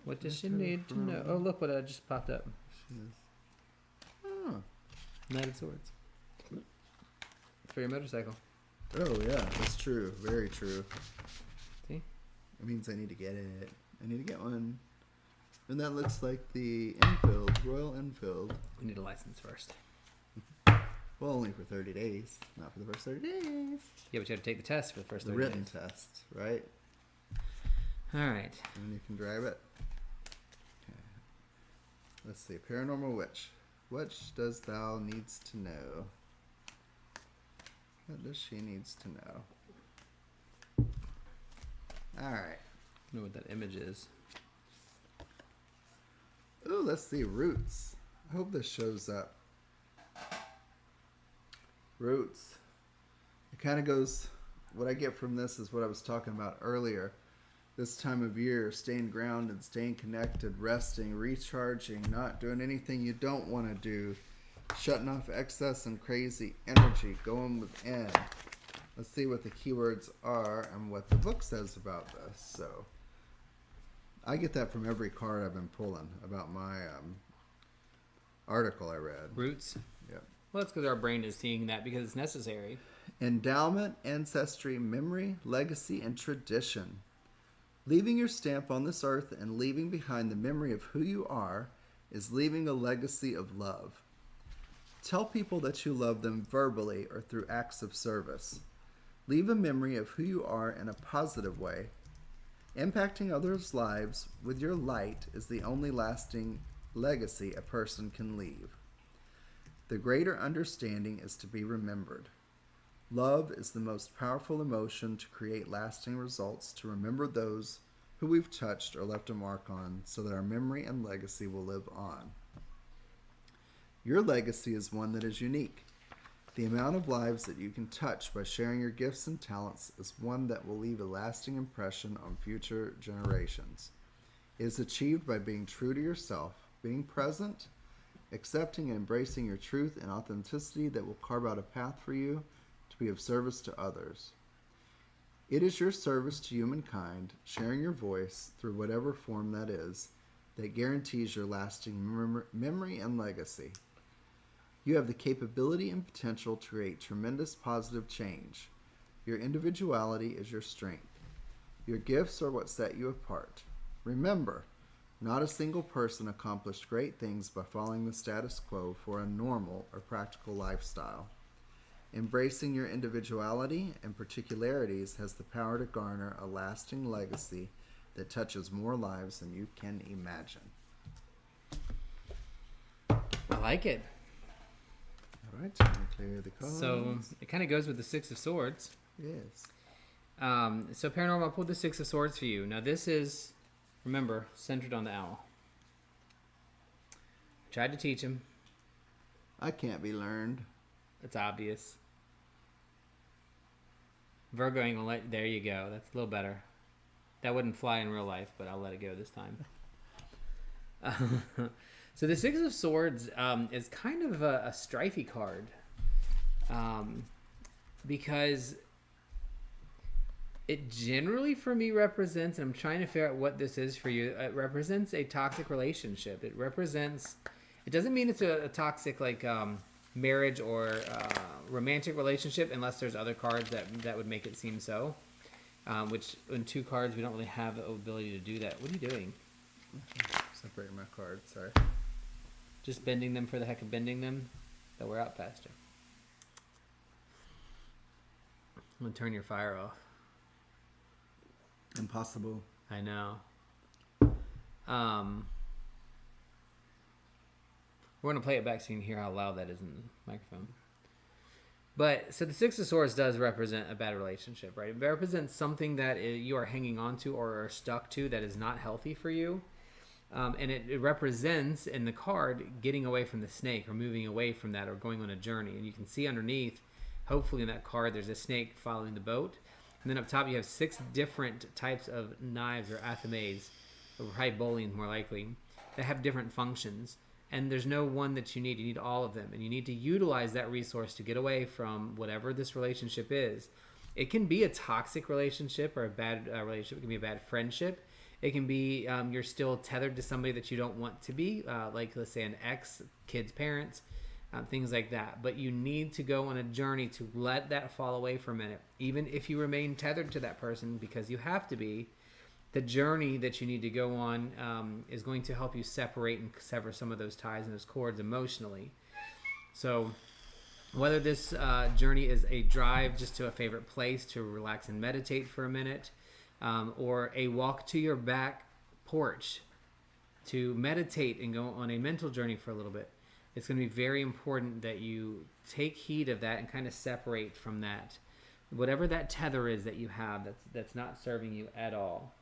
What does she need to know? Oh, look what just popped up. Oh. Knight of Swords. For your motorcycle. Oh, yeah, that's true. Very true. See? It means I need to get it. I need to get one. And that looks like the Enfield, Royal Enfield. We need a license first. Well, only for 30 days. Not for the first 30 days. Yeah, but you have to take the test for the first 30 The written days. test, right? All right. And you can drive it. Okay. Let's see. Paranormal Witch. What does thou needs to know? What does she needs to know? All right. I don't know what that image is. Ooh, let's see. Roots. I hope this shows up. Roots. It kind of goes... What I get from this is what I was talking about earlier. This time of year, staying grounded, staying connected, resting, recharging, not doing anything you don't want to do, shutting off excess and crazy energy, going within. Let's see what the keywords are and what the book says about this. So, I get that from every card I've been pulling about my article I read. Roots? Yep. Well, that's because our brain is seeing that because it's necessary. Endowment, ancestry, memory, legacy, and tradition. Leaving your stamp on this earth and leaving behind the memory of who you are is leaving a legacy of love. Tell people that you love them verbally or through acts of service. Leave a memory of who you are in a positive way Impacting others' lives with your light is the only lasting legacy a person can leave. The greater understanding is to be remembered. Love is the most powerful emotion to create lasting results, to remember those who we've touched or left a mark on, so that our memory and legacy will live on. Your legacy is one that is unique. The amount of lives that you can touch by sharing your gifts and talents is one that will leave a lasting impression on future generations. It is achieved by being true to yourself, being present, accepting and embracing your truth and authenticity that will carve out a path for you to be of service to others. It is your service to humankind, sharing your voice through whatever form that is, that guarantees your lasting memory and legacy. You have the capability and potential to create tremendous positive change. Your individuality is your strength. Your gifts are what set you apart. Remember, not a single person accomplished great things by following the status quo for a normal or practical lifestyle. Embracing your individuality and particularities has the power to garner a lasting legacy that touches more lives than you can imagine. I like it. All right, time to clear the cards. So it kind of goes with the Six of Swords. Yes. So Paranormal, I pulled the Six of Swords for you. Now this is, remember, centered on the owl. Tried to teach him. I can't be learned. It's obvious. Virgo ain't gonna let. There you go. That's a little better. That wouldn't fly in real life, but I'll let it go this time. So the Six of Swords is kind of a strifey card, because it generally for me represents, and I'm trying to figure out what this is for you, it represents a toxic relationship. It doesn't mean it's a toxic like marriage or romantic relationship, unless there's other cards that would make it seem so, which in two cards we don't really have the ability to do that. What are you doing? Separating my cards, sorry. Just bending them for the heck of bending them? They'll wear out faster. I'm going to turn your fire off. Impossible. I know. We're going to play it back so you can hear how loud that is in the microphone. But, so the Six of Swords does represent a bad relationship, right? It represents something that you are hanging on to or are stuck to that is not healthy for you. And it represents in the card getting away from the snake or moving away from that or going on a journey. And you can see underneath, hopefully in that card, there's a snake following the boat. And then up top, you have 6 different types of knives or athames, or probably bowling more likely, that have different functions. And there's no one that you need. You need all of them. And you need to utilize that resource to get away from whatever this relationship is. It can be a toxic relationship or a bad relationship. It can be a bad friendship. It can be you're still tethered to somebody that you don't want to be, like let's say an ex, kids' parents, things like that. But you need to go on a journey to let that fall away for a minute. Even if you remain tethered to that person, because you have to be, the journey that you need to go on is going to help you separate and sever some of those ties and those cords emotionally. So whether this journey is a drive just to a favorite place to relax and meditate for a minute, or a walk to your back porch to meditate and go on a mental journey for a little bit, it's going to be very important that you take heed of that and kind of separate from that. Whatever that tether is that you have that's not serving you at all.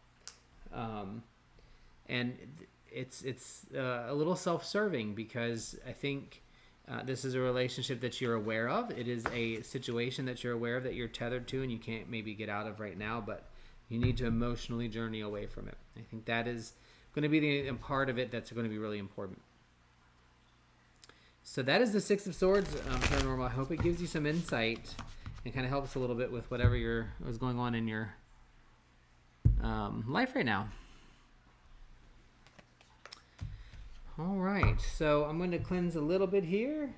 And it's a little self-serving, because I think this is a relationship that you're aware of. It is a situation that you're aware of that you're tethered to and you can't maybe get out of right now, but you need to emotionally journey away from it. I think that is going to be the part of it that's going to be really important. So that is the Six of Swords, Paranormal. I hope it gives you some insight and kind of helps a little bit with whatever is going on in your life right now. All right, so I'm going to cleanse a little bit here.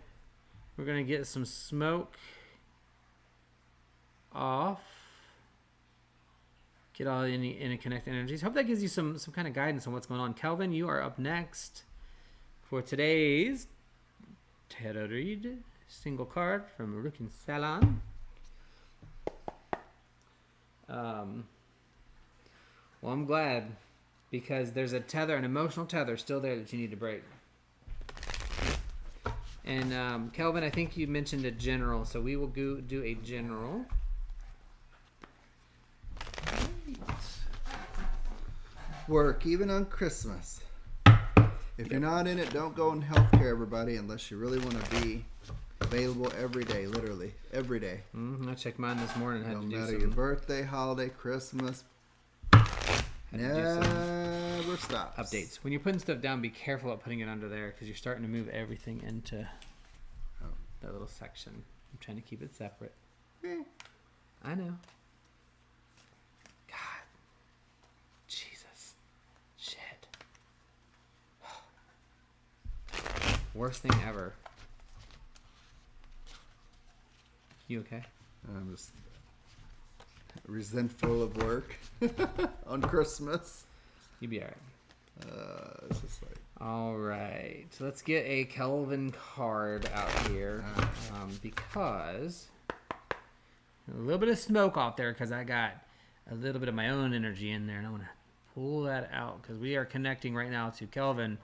We're going to get some smoke off. Get all any interconnected energies. Hope that gives you some kind of guidance on what's going on. Kelvin, you are up next for today's tarot read. Single card from Rook Salann. Well, I'm glad, because there's a tether, an emotional tether still there that you need to break. And Kelvin, I think you mentioned a general, so we will go do a general. Work, even on Christmas. If you're not in it, don't go in healthcare, everybody, unless you really want to be available every day, literally every day. I checked mine this morning. Had No to do matter some, your birthday, holiday, Christmas, never stops. updates. When you're putting stuff down, be careful about putting it under there, because you're starting to move everything into that little section. I'm trying to keep it separate. I know. God. Jesus. Shit. Worst thing ever. You okay? I'm just resentful of work on Christmas. You'll be alright. It's just like, All right, so let's get a Kelvin card out here, because a little bit of smoke off there, because I got a little bit of my own energy in there, and I want to pull that out, because we are connecting right now to Kelvin,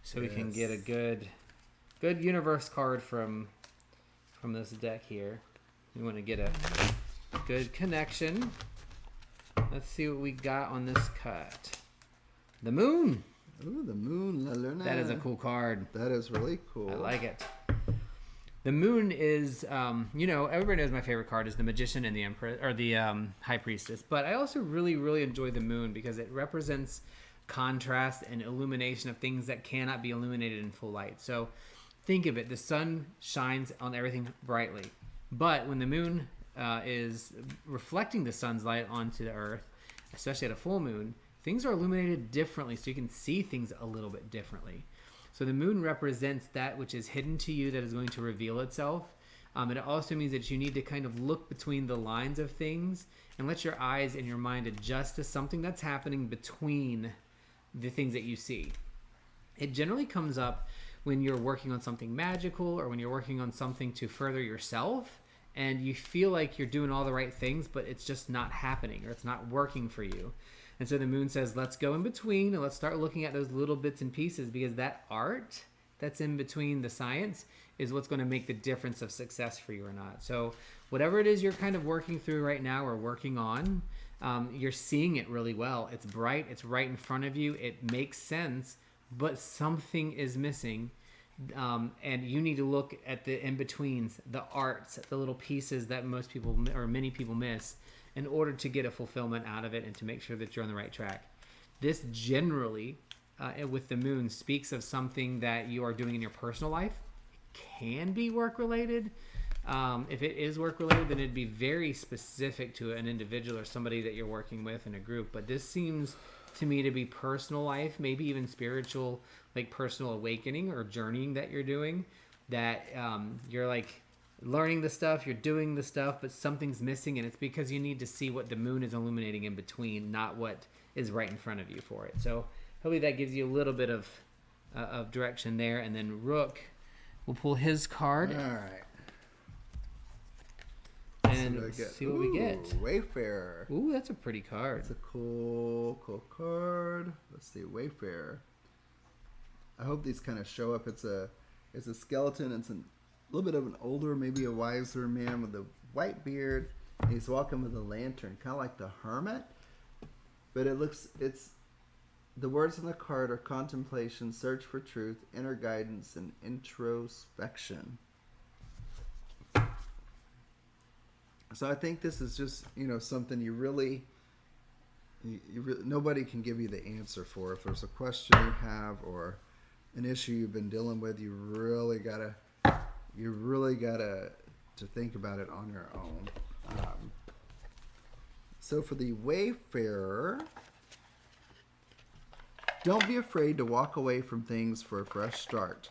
so we can get a good universe card from this deck here. We want to get a good connection. Let's see what we got on this cut. The moon. ooh, the moon, la luna. That is a cool card. That is really cool. I like it. The moon is, everybody knows my favorite card is the Magician and the Empress, or the High Priestess. But I also really, really enjoy the moon, because it represents contrast and illumination of things that cannot be illuminated in full light. So think of it. The sun shines on everything brightly. But when the moon is reflecting the sun's light onto the earth, especially at a full moon, things are illuminated differently, so you can see things a little bit differently. So the moon represents that which is hidden to you that is going to reveal itself. It also means that you need to kind of look between the lines of things and let your eyes and your mind adjust to something that's happening between the things that you see. It generally comes up when you're working on something magical, or when you're working on something to further yourself, and you feel like you're doing all the right things, but it's just not happening, or it's not working for you. And so the moon says, let's go in between and let's start looking at those little bits and pieces, because that art that's in between the science is what's going to make the difference of success for you or not. So whatever it is you're kind of working through right now or working on, you're seeing it really well. It's bright. It's right in front of you. It makes sense, but something is missing. And you need to look at the in-betweens, the arts, the little pieces that most people or many people miss, in order to get a fulfillment out of it and to make sure that you're on the right track. This generally, with the moon, speaks of something that you are doing in your personal life. It can be work-related. If it is work-related, then it'd be very specific to an individual or somebody that you're working with in a group. But this seems to me to be personal life, maybe even spiritual, like personal awakening or journeying that you're doing, that you're like learning the stuff, you're doing the stuff, but something's missing, and it's because you need to see what the moon is illuminating in between, not what is right in front of you for it. So hopefully that gives you a little bit of direction there. And then Rook will pull his card. All right. And see what we get. Wayfarer. Ooh, that's a pretty card. That's a cool card. Let's see, Wayfarer. I hope these kind of show up. It's a skeleton. It's a little bit of an older, maybe a wiser man with a white beard. And he's walking with a lantern, kind of like the hermit. But the words on the card are contemplation, search for truth, inner guidance, and introspection. So I think this is just, something you really, nobody can give you the answer for. If there's a question you have or an issue you've been dealing with, you really gotta to think about it on your own. So for the Wayfarer, don't be afraid to walk away from things for a fresh start.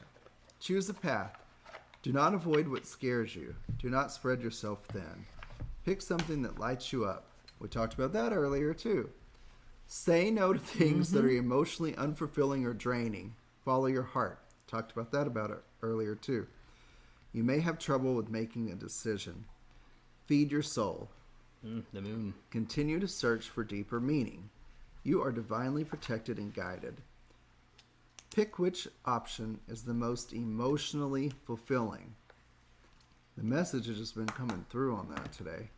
Choose a path. Do not avoid what scares you. Do not spread yourself thin. Pick something that lights you up. We talked about that earlier too. Say no to things that are emotionally unfulfilling or draining. Follow your heart. Talked about that earlier too. You may have trouble with making a decision. Feed your soul. The moon. Continue to search for deeper meaning. You are divinely protected and guided. Pick which option is the most emotionally fulfilling. The message has just been coming through on that today.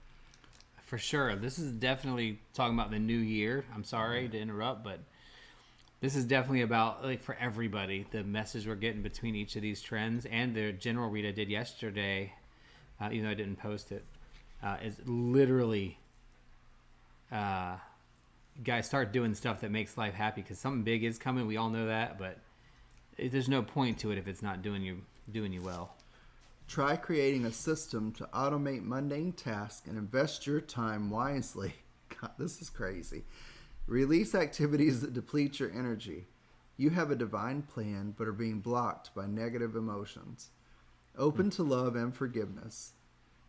For sure. This is definitely talking about the new year. I'm sorry to interrupt, but this is definitely about, like, for everybody, the message we're getting between each of these trends, and the general read I did yesterday, even though I didn't post it, is literally, guys, start doing stuff that makes life happy, because something big is coming. We all know that, but there's no point to it if it's not doing you well. Try creating a system to automate mundane tasks and invest your time wisely. God, this is crazy. Release activities that deplete your energy. You have a divine plan, but are being blocked by negative emotions. Open to love and forgiveness.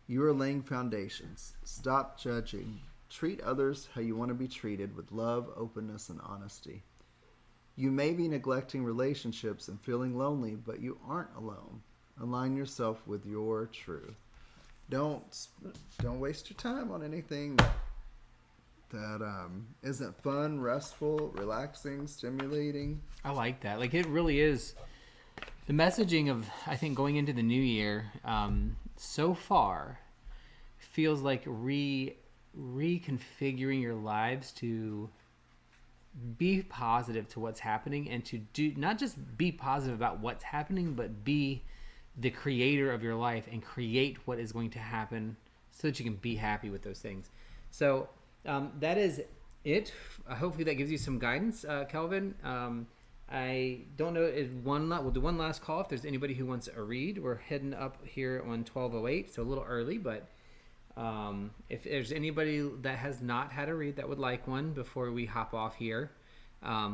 You are laying foundations. Stop judging. Treat others how you want to be treated, with love, openness, and honesty. You may be neglecting relationships and feeling lonely, but you aren't alone. Align yourself with your truth. Don't waste your time on anything that isn't fun, restful, relaxing, stimulating. I like that. Like, it really is the messaging of, I think, going into the new year, so far feels like reconfiguring your lives to be positive to what's happening, and to do not just be positive about what's happening, but be the creator of your life and create what is going to happen so that you can be happy with those things. So that is it. Hopefully that gives you some guidance, Kelvin. I don't know if we'll do one last call if there's anybody who wants a read. We're heading up here on 12:08, so a little early, but if there's anybody that has not had a read that would like one before we hop off here,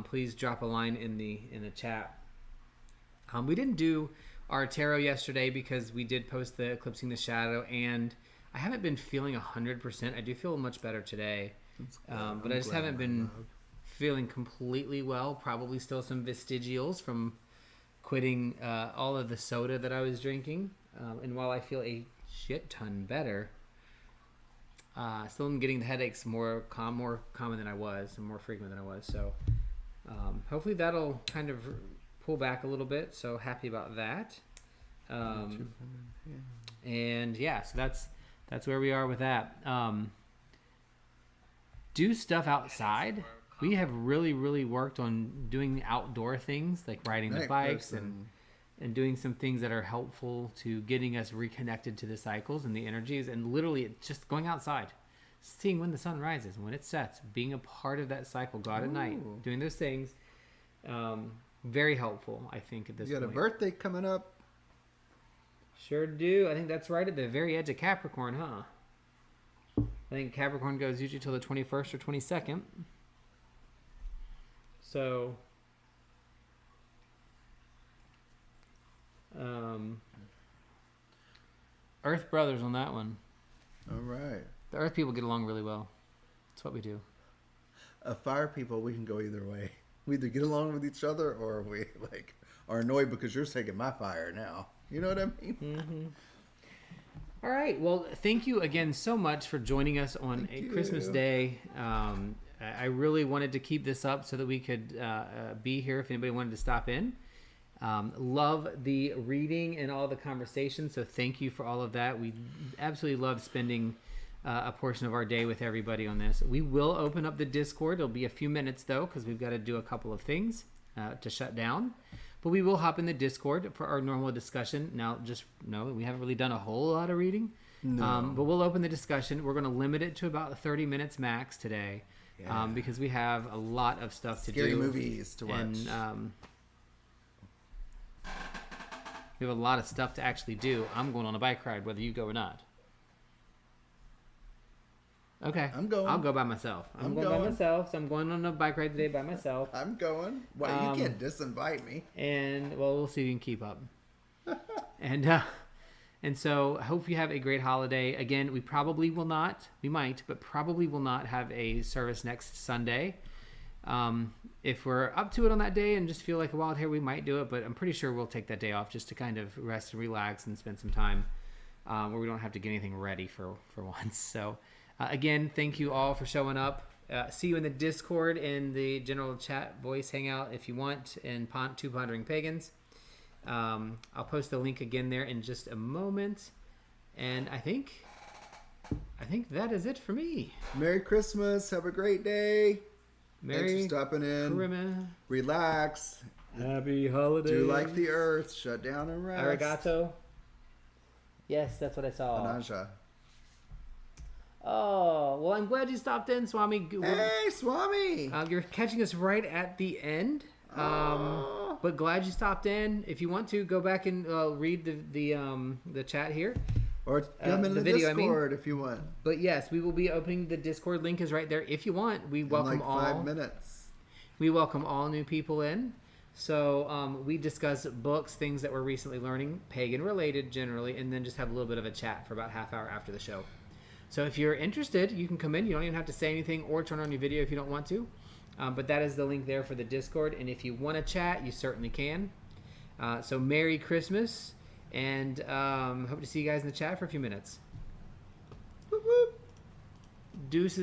please drop a line in the chat. We didn't do our tarot yesterday because we did post the Eclipsing the Shadow, and I haven't been feeling 100%. I do feel much better today, but I just haven't been feeling completely well. Probably still some vestigials from quitting all of the soda that I was drinking. And while I feel a shit ton better, still am getting the headaches more common than I was, and more frequent than I was. So hopefully that'll kind of pull back a little bit. So happy about that. And yeah, so that's where we are with that. Do stuff outside. We have really, really worked on doing outdoor things, like riding the bikes and doing some things that are helpful to getting us reconnected to the cycles and the energies, and literally just going outside, seeing when the sun rises and when it sets, being a part of that cycle, go out at night, doing those things. Very helpful, I think, at this point. You got a birthday coming up. Sure do. I think that's right at the very edge of Capricorn, huh? I think Capricorn goes usually till the 21st or 22nd. So, Earth Brothers on that one. All right. The Earth people get along really well. That's what we do. Fire people, we can go either way. We either get along with each other, or we are annoyed because you're taking my fire now. You know what I mean? Mm-hmm. All right. Well, thank you again so much for joining us on Christmas Day. I really wanted to keep this up so that we could be here if anybody wanted to stop in. Love the reading and all the conversation, so thank you for all of that. We absolutely love spending a portion of our day with everybody on this. We will open up the Discord. It'll be a few minutes, though, because we've got to do a couple of things to shut down. But we will hop in the Discord for our normal discussion. Now, just know that we haven't really done a whole lot of reading. No. But we'll open the discussion. We're going to limit it to about 30 minutes max today. Yeah. Because we have a lot of stuff to do. Scary movies to watch. And we have a lot of stuff to actually do. I'm going on a bike ride, whether you go or not. Okay. I'm going. I'll go by myself. I'm going by myself, so I'm going on a bike ride today by myself. I'm going. Well, you can't disinvite me. And, well, we'll see if you can keep up. And so I hope you have a great holiday. Again, we probably will not. We might, but probably will not have a service next Sunday. If we're up to it on that day and just feel like a wild hair, we might do it, but I'm pretty sure we'll take that day off just to kind of rest and relax and spend some time where we don't have to get anything ready for once. So, again, thank you all for showing up. see you in the Discord and the general chat voice hangout if you want, and Two Pondering Pagans. I'll post the link again there in just a moment. And I think that is it for me. Merry Christmas. Have a great day. Merry Thanks for stopping in. Christmas. Relax. Happy holidays. Do like the earth. Shut down and rest. Arigato. Yes, that's what I saw. Anaja. Oh, well, I'm glad you stopped in, Swami. Hey, Swami. You're catching us right at the end. But glad you stopped in. If you want to, go back and read the chat here. Or come in the video, Discord if you want. But yes, we will be opening the Discord. Link is right there. If you want, we welcome in like all. 5 minutes. We welcome all new people in. So we discuss books, things that we're recently learning, pagan related generally, and then just have a little bit of a chat for about half hour after the show. So if you're interested, you can come in. You don't even have to say anything or turn on your video if you don't want to. But that is the link there for the Discord. And if you want to chat, you certainly can. So Merry Christmas. And hope to see you guys in the chat for a few minutes. Whoop, whoop. Deuces.